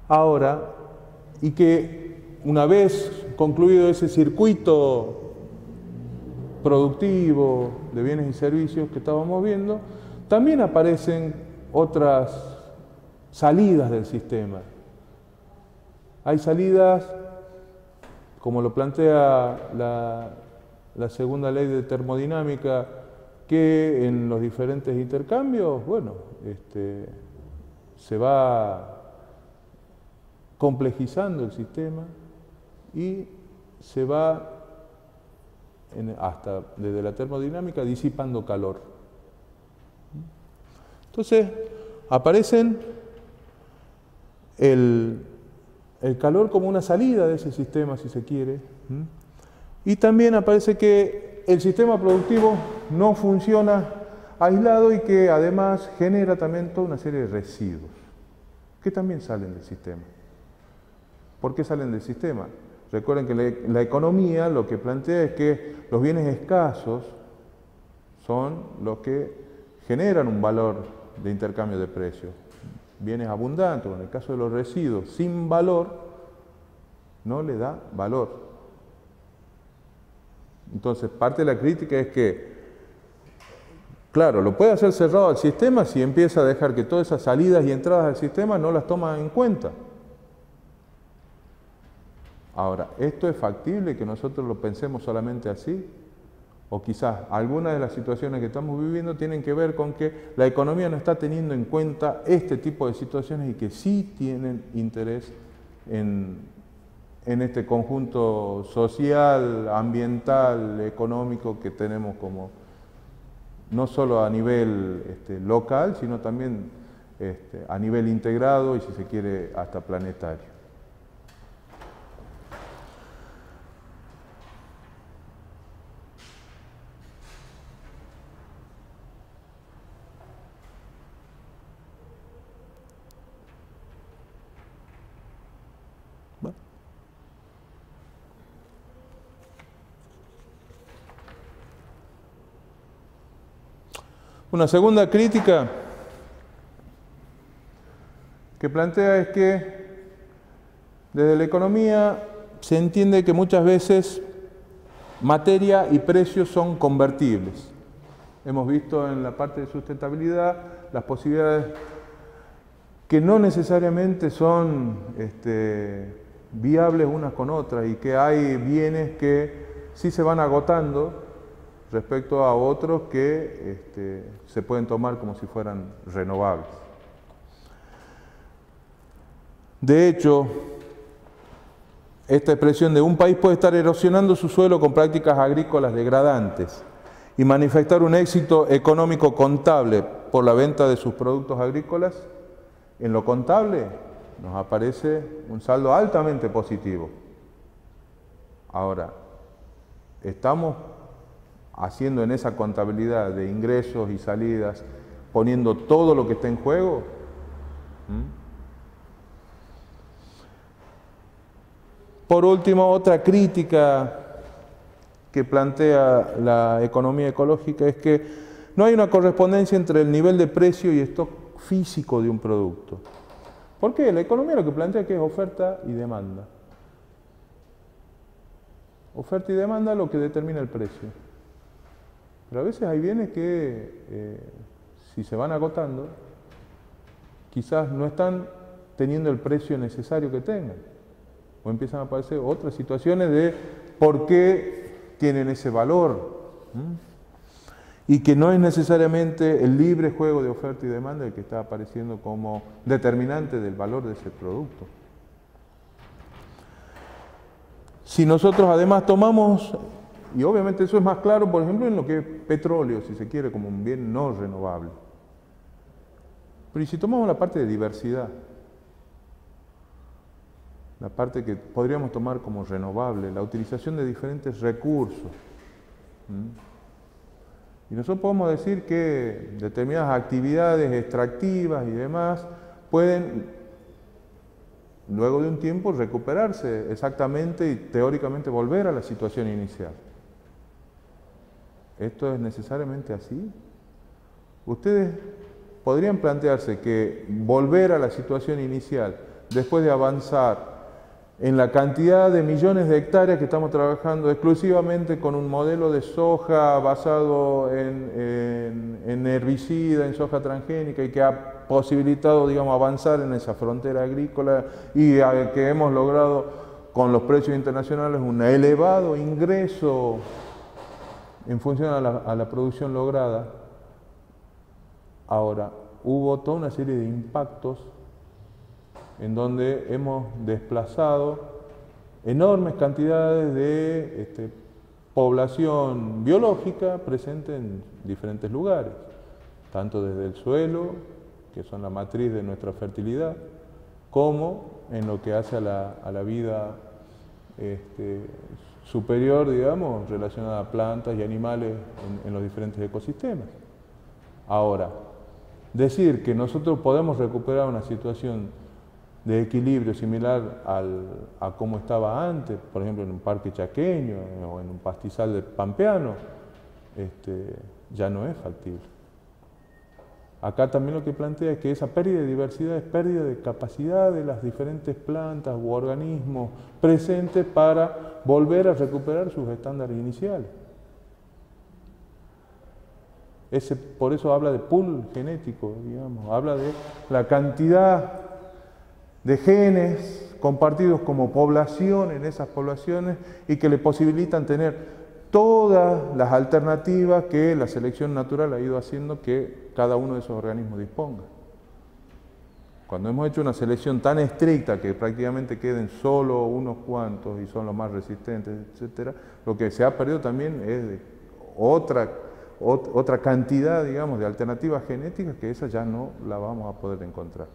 Ahora, y que una vez concluido ese circuito productivo de bienes y servicios que estábamos viendo, también aparecen otras salidas del sistema. Hay salidas, como lo plantea la segunda ley de termodinámica, que en los diferentes intercambios, bueno, se va complejizando el sistema y se va, hasta desde la termodinámica, disipando calor. Entonces, aparecen el calor como una salida de ese sistema, si se quiere, y también aparece que el sistema productivo no funciona aislado y que además genera también toda una serie de residuos que también salen del sistema. ¿Por qué salen del sistema? Recuerden que la economía lo que plantea es que los bienes escasos son los que generan un valor de intercambio de precios. Bienes abundantes, o en el caso de los residuos, sin valor, no le da valor. Entonces, parte de la crítica es que, claro, lo puede hacer cerrado al sistema si empieza a dejar que todas esas salidas y entradas al sistema no las toma en cuenta. Ahora, ¿esto es factible que nosotros lo pensemos solamente así? O quizás algunas de las situaciones que estamos viviendo tienen que ver con que la economía no está teniendo en cuenta este tipo de situaciones y que sí tienen interés en este conjunto social, ambiental, económico que tenemos como no solo a nivel local, sino también a nivel integrado y, si se quiere, hasta planetario. Una segunda crítica que plantea es que desde la economía se entiende que muchas veces materia y precios son convertibles. Hemos visto en la parte de sustentabilidad las posibilidades que no necesariamente son viables unas con otras y que hay bienes que sí se van agotando respecto a otros que se pueden tomar como si fueran renovables. De hecho, esta expresión de un país puede estar erosionando su suelo con prácticas agrícolas degradantes y manifestar un éxito económico contable, por la venta de sus productos agrícolas, en lo contable nos aparece un saldo altamente positivo. Ahora, estamos haciendo en esa contabilidad de ingresos y salidas, poniendo todo lo que está en juego. Por último, otra crítica que plantea la economía ecológica es que no hay una correspondencia entre el nivel de precio y stock físico de un producto. ¿Por qué? La economía lo que plantea que es oferta y demanda. Oferta y demanda es lo que determina el precio. Pero a veces hay bienes que, si se van agotando, quizás no están teniendo el precio necesario que tengan. O empiezan a aparecer otras situaciones de por qué tienen ese valor. Y que no es necesariamente el libre juego de oferta y demanda el que está apareciendo como determinante del valor de ese producto. Si nosotros además tomamos, y obviamente eso es más claro, por ejemplo, en lo que es petróleo, si se quiere, como un bien no renovable. Pero ¿y si tomamos la parte de diversidad? La parte que podríamos tomar como renovable, la utilización de diferentes recursos. Y nosotros podemos decir que determinadas actividades extractivas y demás pueden, luego de un tiempo, recuperarse exactamente y teóricamente volver a la situación inicial. ¿Esto es necesariamente así? Ustedes podrían plantearse que volver a la situación inicial, después de avanzar en la cantidad de millones de hectáreas que estamos trabajando exclusivamente con un modelo de soja basado en herbicida, en soja transgénica, y que ha posibilitado, digamos, avanzar en esa frontera agrícola y que hemos logrado con los precios internacionales un elevado ingreso en función a la producción lograda. Ahora, hubo toda una serie de impactos en donde hemos desplazado enormes cantidades de población biológica presente en diferentes lugares, tanto desde el suelo, que son la matriz de nuestra fertilidad, como en lo que hace a la vida superior, digamos, relacionada a plantas y animales en los diferentes ecosistemas. Ahora, decir que nosotros podemos recuperar una situación de equilibrio similar a como estaba antes, por ejemplo en un parque chaqueño o en un pastizal de pampeano, ya no es factible. Acá también lo que plantea es que esa pérdida de diversidad es pérdida de capacidad de las diferentes plantas u organismos presentes para volver a recuperar sus estándares iniciales. Por eso habla de pool genético, digamos, habla de la cantidad de genes compartidos como población en esas poblaciones y que le posibilitan tener todas las alternativas que la selección natural ha ido haciendo que cada uno de esos organismos disponga. Cuando hemos hecho una selección tan estricta que prácticamente queden solo unos cuantos y son los más resistentes, etc., lo que se ha perdido también es de otra cantidad, digamos, de alternativas genéticas que esa ya no la vamos a poder encontrar.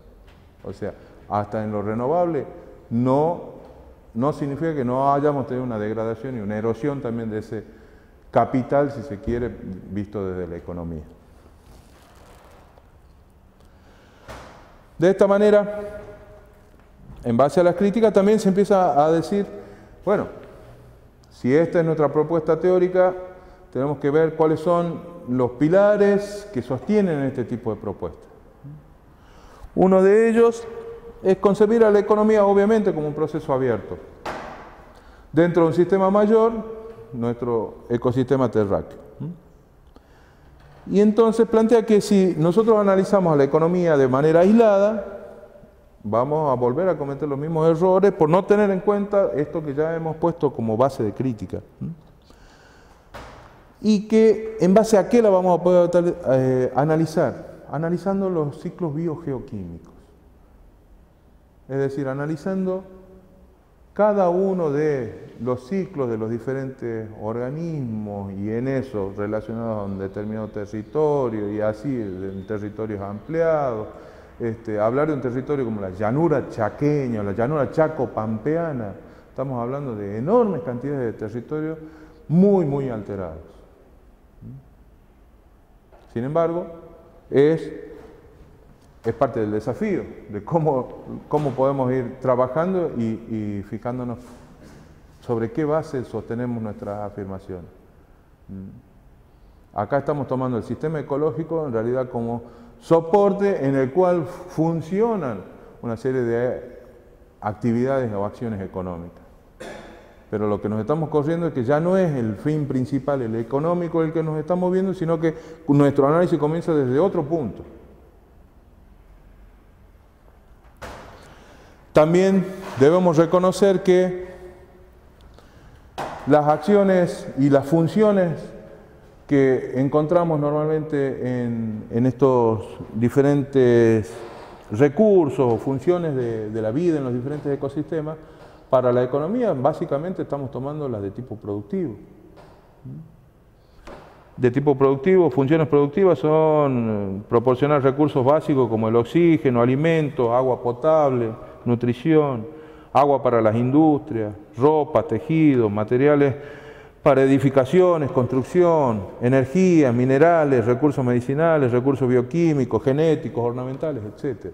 O sea, hasta en lo renovable no significa que no hayamos tenido una degradación y una erosión también de ese capital, si se quiere, visto desde la economía. De esta manera, en base a las críticas, también se empieza a decir, bueno, si esta es nuestra propuesta teórica, tenemos que ver cuáles son los pilares que sostienen este tipo de propuestas. Uno de ellos es concebir a la economía, obviamente, como un proceso abierto, dentro de un sistema mayor, nuestro ecosistema terráqueo. Y entonces plantea que si nosotros analizamos a la economía de manera aislada, vamos a volver a cometer los mismos errores por no tener en cuenta esto que ya hemos puesto como base de crítica. Y que en base a qué la vamos a poder analizar, analizando los ciclos biogeoquímicos. Es decir, analizando cada uno de los ciclos de los diferentes organismos y en eso relacionados a un determinado territorio y así en territorios ampliados. Hablar de un territorio como la llanura chaqueña o la llanura chaco-pampeana, estamos hablando de enormes cantidades de territorios muy, muy alterados. Sin embargo, es parte del desafío de cómo podemos ir trabajando y fijándonos sobre qué base sostenemos nuestras afirmaciones. Acá estamos tomando el sistema ecológico en realidad como soporte en el cual funcionan una serie de actividades o acciones económicas. Pero lo que nos estamos corriendo es que ya no es el fin principal, el económico, el que nos estamos viendo, sino que nuestro análisis comienza desde otro punto. También debemos reconocer que las acciones y las funciones que encontramos normalmente en estos diferentes recursos o funciones de la vida en los diferentes ecosistemas, para la economía básicamente estamos tomando las de tipo productivo. De tipo productivo, funciones productivas son proporcionar recursos básicos como el oxígeno, alimentos, agua potable, nutrición, agua para las industrias, ropa, tejidos, materiales para edificaciones, construcción, energía, minerales, recursos medicinales, recursos bioquímicos, genéticos, ornamentales, etc.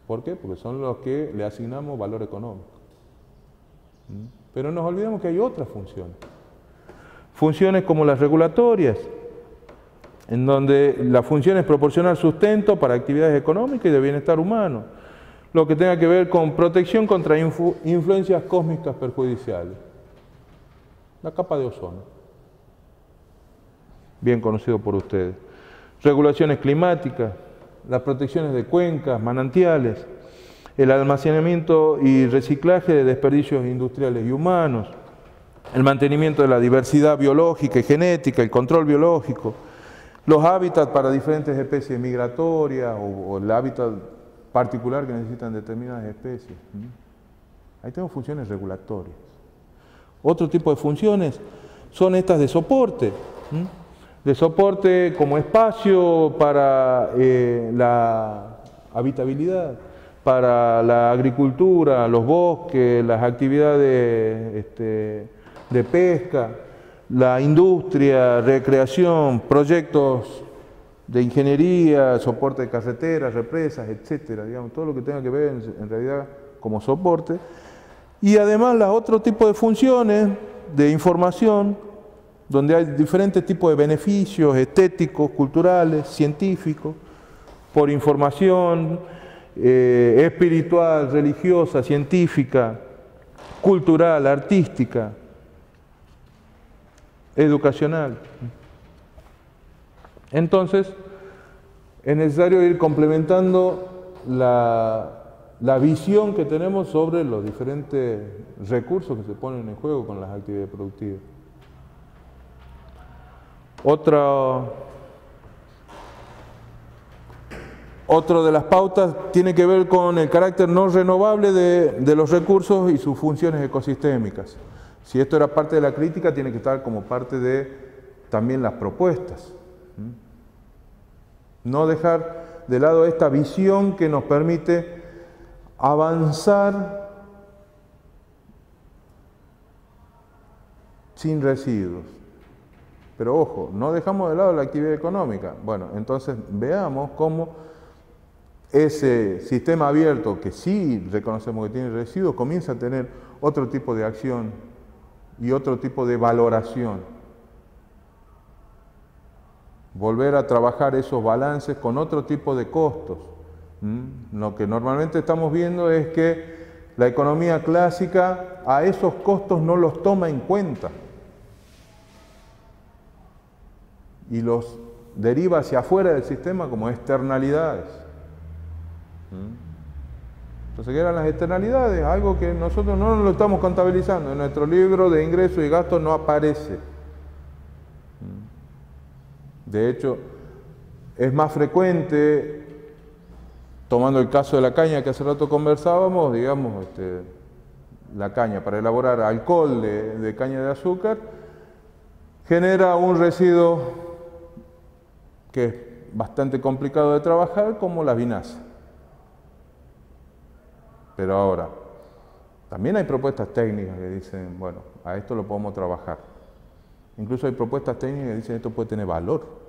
¿Por qué? Porque son los que le asignamos valor económico. Pero nos olvidamos que hay otras funciones. Funciones como las regulatorias, en donde la función es proporcionar sustento para actividades económicas y de bienestar humano. Lo que tenga que ver con protección contra influencias cósmicas perjudiciales. La capa de ozono, bien conocido por ustedes. Regulaciones climáticas, las protecciones de cuencas, manantiales, el almacenamiento y reciclaje de desperdicios industriales y humanos, el mantenimiento de la diversidad biológica y genética, el control biológico, los hábitats para diferentes especies migratorias o el hábitat particular que necesitan determinadas especies. Ahí tenemos funciones regulatorias. Otro tipo de funciones son estas de soporte. De soporte como espacio para la habitabilidad, para la agricultura, los bosques, las actividades de pesca, la industria, recreación, proyectos de ingeniería, soporte de carreteras, represas, etcétera, digamos, todo lo que tenga que ver en realidad como soporte. Y además los otros tipos de funciones de información, donde hay diferentes tipos de beneficios estéticos, culturales, científicos, por información espiritual, religiosa, científica, cultural, artística, educacional. Entonces, es necesario ir complementando la visión que tenemos sobre los diferentes recursos que se ponen en juego con las actividades productivas. Otro de las pautas tiene que ver con el carácter no renovable de los recursos y sus funciones ecosistémicas. Si esto era parte de la crítica, tiene que estar como parte de también las propuestas. No dejar de lado esta visión que nos permite avanzar sin residuos. Pero ojo, no dejamos de lado la actividad económica. Bueno, entonces veamos cómo ese sistema abierto, que sí reconocemos que tiene residuos, comienza a tener otro tipo de acción y otro tipo de valoración. Volver a trabajar esos balances con otro tipo de costos. Lo que normalmente estamos viendo es que la economía clásica a esos costos no los toma en cuenta y los deriva hacia afuera del sistema como externalidades. Entonces, ¿qué eran las externalidades? Algo que nosotros no lo estamos contabilizando. En nuestro libro de ingresos y gastos no aparece. De hecho, es más frecuente tomando el caso de la caña que hace rato conversábamos, digamos, la caña para elaborar alcohol de caña de azúcar genera un residuo que es bastante complicado de trabajar, como la vinaza. Pero ahora, también hay propuestas técnicas que dicen, bueno, a esto lo podemos trabajar. Incluso hay propuestas técnicas que dicen esto puede tener valor.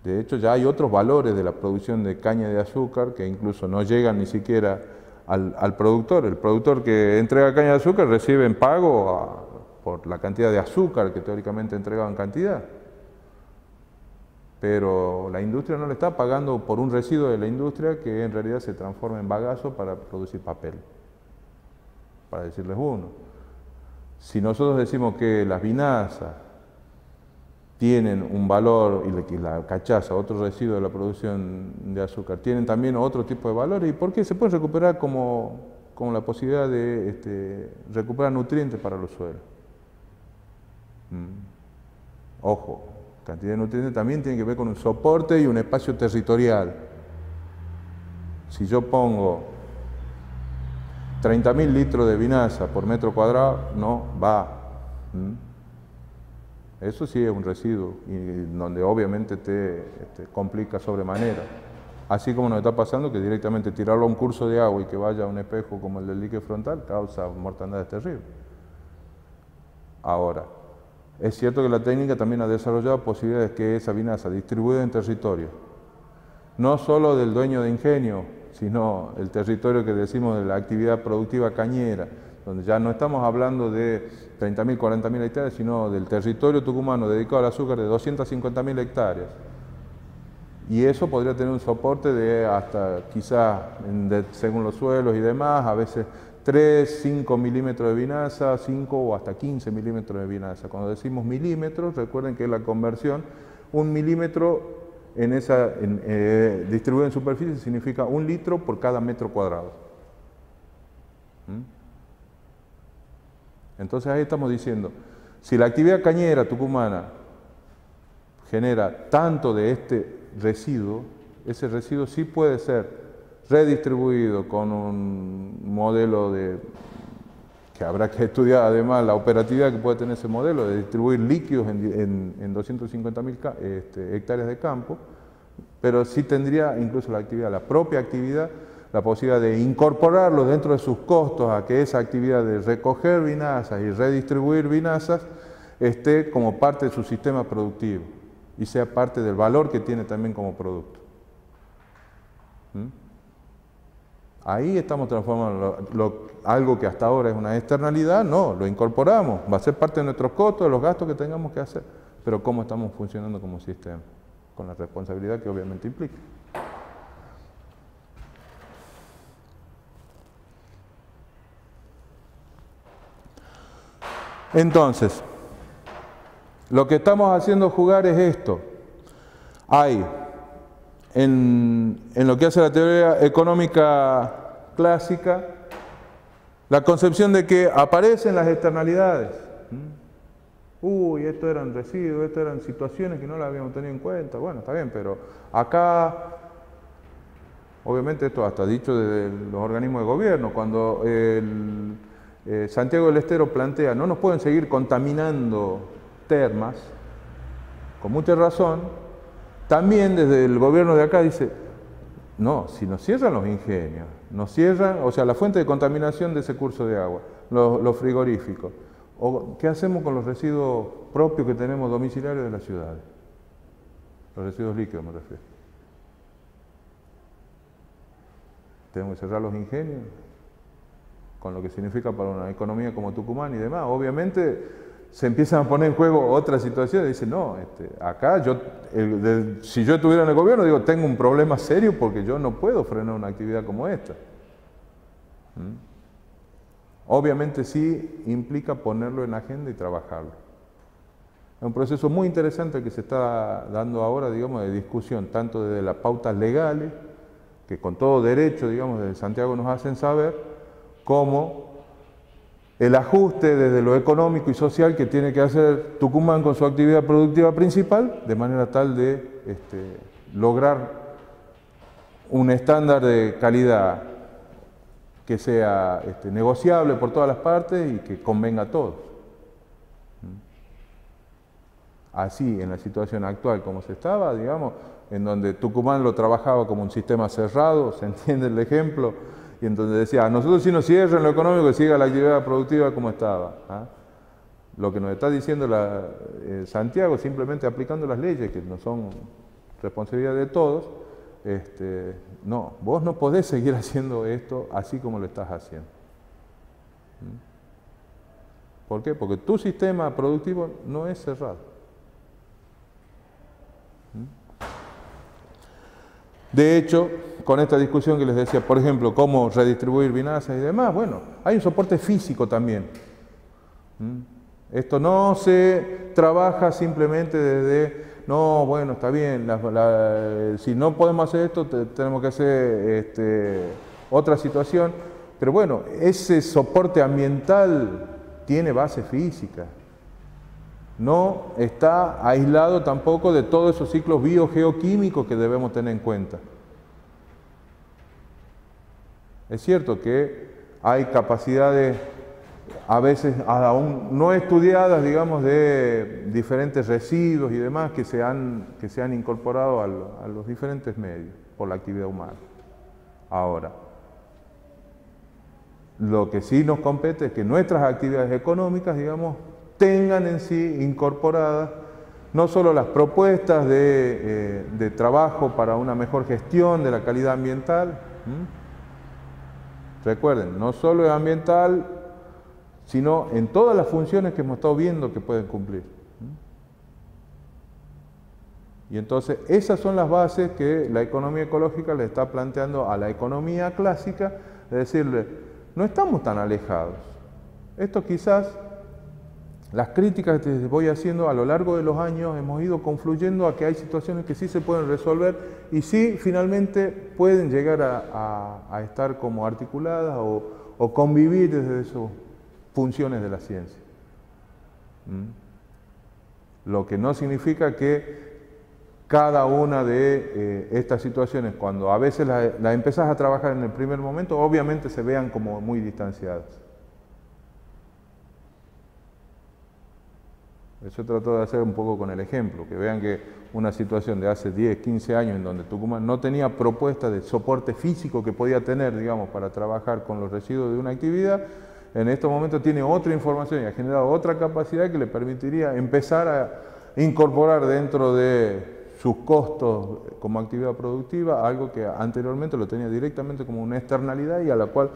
De hecho, ya hay otros valores de la producción de caña de azúcar que incluso no llegan ni siquiera al productor. El productor que entrega caña de azúcar recibe en pago por la cantidad de azúcar que teóricamente entregaba en cantidad. Pero la industria no le está pagando por un residuo de la industria que en realidad se transforma en bagazo para producir papel, para decirles uno. Si nosotros decimos que las vinazas tienen un valor, y la cachaza, otro residuo de la producción de azúcar, tienen también otro tipo de valores, ¿y por qué? Se pueden recuperar como la posibilidad de recuperar nutrientes para los suelos. Ojo, cantidad de nutrientes también tiene que ver con un soporte y un espacio territorial. Si yo pongo 30.000 litros de vinaza por metro cuadrado, no va. Eso sí es un residuo, y donde obviamente te complica sobremanera. Así como nos está pasando que directamente tirarlo a un curso de agua y que vaya a un espejo como el del dique frontal causa mortandades terribles. Ahora, es cierto que la técnica también ha desarrollado posibilidades que esa vinaza distribuida en territorio, no solo del dueño de ingenio, sino el territorio que decimos de la actividad productiva cañera, donde ya no estamos hablando de 30.000, 40.000 hectáreas, sino del territorio tucumano dedicado al azúcar de 250.000 hectáreas. Y eso podría tener un soporte de hasta quizás, según los suelos y demás, a veces 3, 5 milímetros de vinaza, 5 o hasta 15 milímetros de vinaza. Cuando decimos milímetros, recuerden que la conversión, 1 milímetro distribuido en superficie significa 1 litro por cada metro cuadrado. Entonces ahí estamos diciendo, si la actividad cañera tucumana genera tanto de este residuo, ese residuo sí puede ser redistribuido con un modelo que habrá que estudiar además la operatividad que puede tener ese modelo de distribuir líquidos en 250.000 hectáreas de campo, pero sí tendría incluso la propia actividad, la posibilidad de incorporarlo dentro de sus costos a que esa actividad de recoger vinazas y redistribuir vinazas esté como parte de su sistema productivo y sea parte del valor que tiene también como producto. Ahí estamos transformando algo que hasta ahora es una externalidad, no, lo incorporamos, va a ser parte de nuestros costos, de los gastos que tengamos que hacer, pero cómo estamos funcionando como sistema, con la responsabilidad que obviamente implica. Entonces, lo que estamos haciendo jugar es esto. Hay en lo que hace la teoría económica clásica, la concepción de que aparecen las externalidades. Uy, esto eran residuos, esto eran situaciones que no las habíamos tenido en cuenta. Bueno, está bien, pero acá, obviamente esto hasta dicho desde los organismos de gobierno, cuando Santiago del Estero plantea, no nos pueden seguir contaminando termas, con mucha razón. También desde el gobierno de acá dice, no, si nos cierran los ingenios, nos cierran, o sea, la fuente de contaminación de ese curso de agua, los frigoríficos, o ¿qué hacemos con los residuos propios que tenemos domiciliarios de las ciudades? Los residuos líquidos me refiero. Tenemos que cerrar los ingenios, con lo que significa para una economía como Tucumán y demás. Obviamente se empiezan a poner en juego otras situaciones. Dicen, no, acá si yo estuviera en el gobierno, digo, tengo un problema serio porque yo no puedo frenar una actividad como esta. Obviamente sí implica ponerlo en agenda y trabajarlo. Es un proceso muy interesante que se está dando ahora, digamos, de discusión, tanto desde las pautas legales, que con todo derecho, digamos, desde Santiago nos hacen saber, como el ajuste desde lo económico y social que tiene que hacer Tucumán con su actividad productiva principal, de manera tal de lograr un estándar de calidad que sea negociable por todas las partes y que convenga a todos. Así, en la situación actual como se estaba, digamos, en donde Tucumán lo trabajaba como un sistema cerrado, se entiende el ejemplo, y en donde decía, a nosotros si nos cierran lo económico, que siga la actividad productiva como estaba. Lo que nos está diciendo Santiago es simplemente aplicando las leyes, que no son responsabilidad de todos. No, vos no podés seguir haciendo esto así como lo estás haciendo. ¿Por qué? Porque tu sistema productivo no es cerrado. De hecho, con esta discusión que les decía, por ejemplo, cómo redistribuir binazas y demás, bueno, hay un soporte físico también. Esto no se trabaja simplemente desde, no, bueno, está bien, si no podemos hacer esto, tenemos que hacer otra situación, pero bueno, ese soporte ambiental tiene base física. No está aislado tampoco de todos esos ciclos biogeoquímicos que debemos tener en cuenta. Es cierto que hay capacidades a veces aún no estudiadas, digamos, de diferentes residuos y demás que se han incorporado a los diferentes medios por la actividad humana. Ahora, lo que sí nos compete es que nuestras actividades económicas, digamos, tengan en sí incorporadas no solo las propuestas de trabajo para una mejor gestión de la calidad ambiental. Recuerden, no solo es ambiental, sino en todas las funciones que hemos estado viendo que pueden cumplir. Y entonces esas son las bases que la economía ecológica le está planteando a la economía clásica, de decirle, no estamos tan alejados. Esto quizás, las críticas que te voy haciendo a lo largo de los años, hemos ido confluyendo a que hay situaciones que sí se pueden resolver y sí finalmente pueden llegar a estar como articuladas o convivir desde sus funciones de la ciencia. Lo que no significa que cada una de estas situaciones, cuando a veces la empezás a trabajar en el primer momento, obviamente se vean como muy distanciadas. Eso trato de hacer un poco con el ejemplo, que vean que una situación de hace 10, 15 años en donde Tucumán no tenía propuesta de soporte físico que podía tener, digamos, para trabajar con los residuos de una actividad, en estos momentos tiene otra información y ha generado otra capacidad que le permitiría empezar a incorporar dentro de sus costos como actividad productiva algo que anteriormente lo tenía directamente como una externalidad y a la cual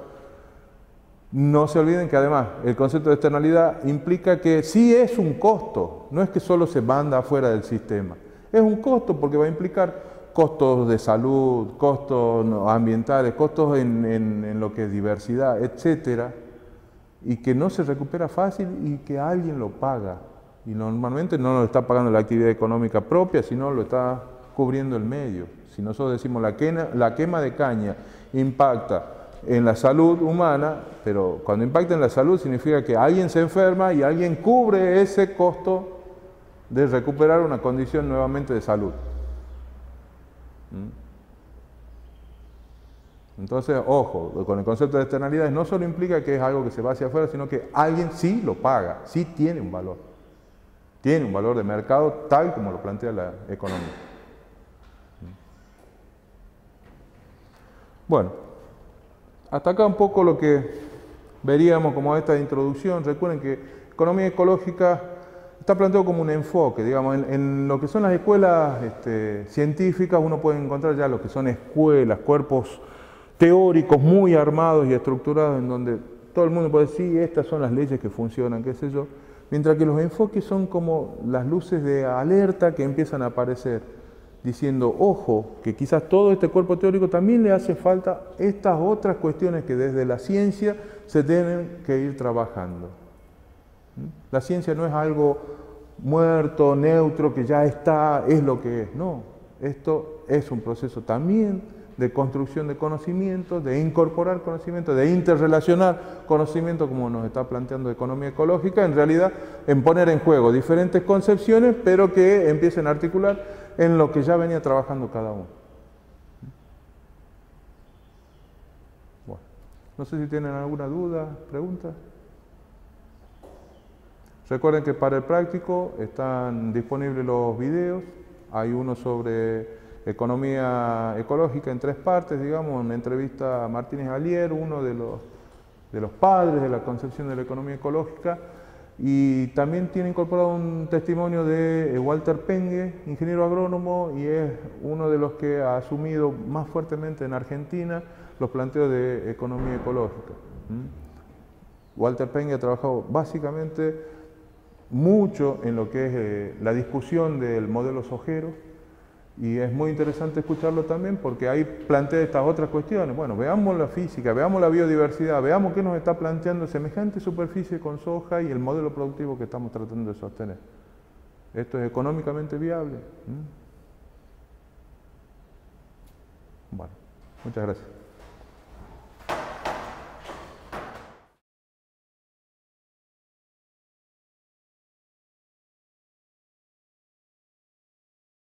no se olviden que además el concepto de externalidad implica que sí es un costo, no es que solo se manda afuera del sistema, es un costo porque va a implicar costos de salud, costos ambientales, costos en lo que es diversidad, etcétera, y que no se recupera fácil y que alguien lo paga. Y normalmente no lo está pagando la actividad económica propia, sino lo está cubriendo el medio. Si nosotros decimos la quema de caña impacta en la salud humana, pero cuando impacta en la salud significa que alguien se enferma y alguien cubre ese costo de recuperar una condición nuevamente de salud. Entonces, ojo, con el concepto de externalidades no solo implica que es algo que se va hacia afuera, sino que alguien sí lo paga, sí tiene un valor. Tiene un valor de mercado tal como lo plantea la economía. Bueno, hasta acá un poco lo que veríamos como esta introducción. Recuerden que economía ecológica está planteado como un enfoque, digamos, en lo que son las escuelas científicas uno puede encontrar ya lo que son escuelas, cuerpos teóricos muy armados y estructurados en donde todo el mundo puede decir, sí, estas son las leyes que funcionan, qué sé yo. Mientras que los enfoques son como las luces de alerta que empiezan a aparecer, diciendo, ojo, que quizás todo este cuerpo teórico también le hace falta estas otras cuestiones que desde la ciencia se tienen que ir trabajando. La ciencia no es algo muerto, neutro, que ya está, es lo que es. No, esto es un proceso también de construcción de conocimiento, de incorporar conocimiento, de interrelacionar conocimiento, como nos está planteando economía ecológica, en realidad en poner en juego diferentes concepciones, pero que empiecen a articular en lo que ya venía trabajando cada uno. No sé si tienen alguna duda, pregunta. Recuerden que para el práctico están disponibles los videos. Hay uno sobre economía ecológica en 3 partes, digamos, una entrevista a Martínez Alier, uno de los padres de la concepción de la economía ecológica, y también tiene incorporado un testimonio de Walter Pengue, ingeniero agrónomo, y es uno de los que ha asumido más fuertemente en Argentina los planteos de economía ecológica. Walter Pengue ha trabajado básicamente mucho en lo que es la discusión del modelo sojero, y es muy interesante escucharlo también porque ahí plantea estas otras cuestiones. Bueno, veamos la física, veamos la biodiversidad, veamos qué nos está planteando semejante superficie con soja y el modelo productivo que estamos tratando de sostener. ¿Esto es económicamente viable? Bueno, muchas gracias.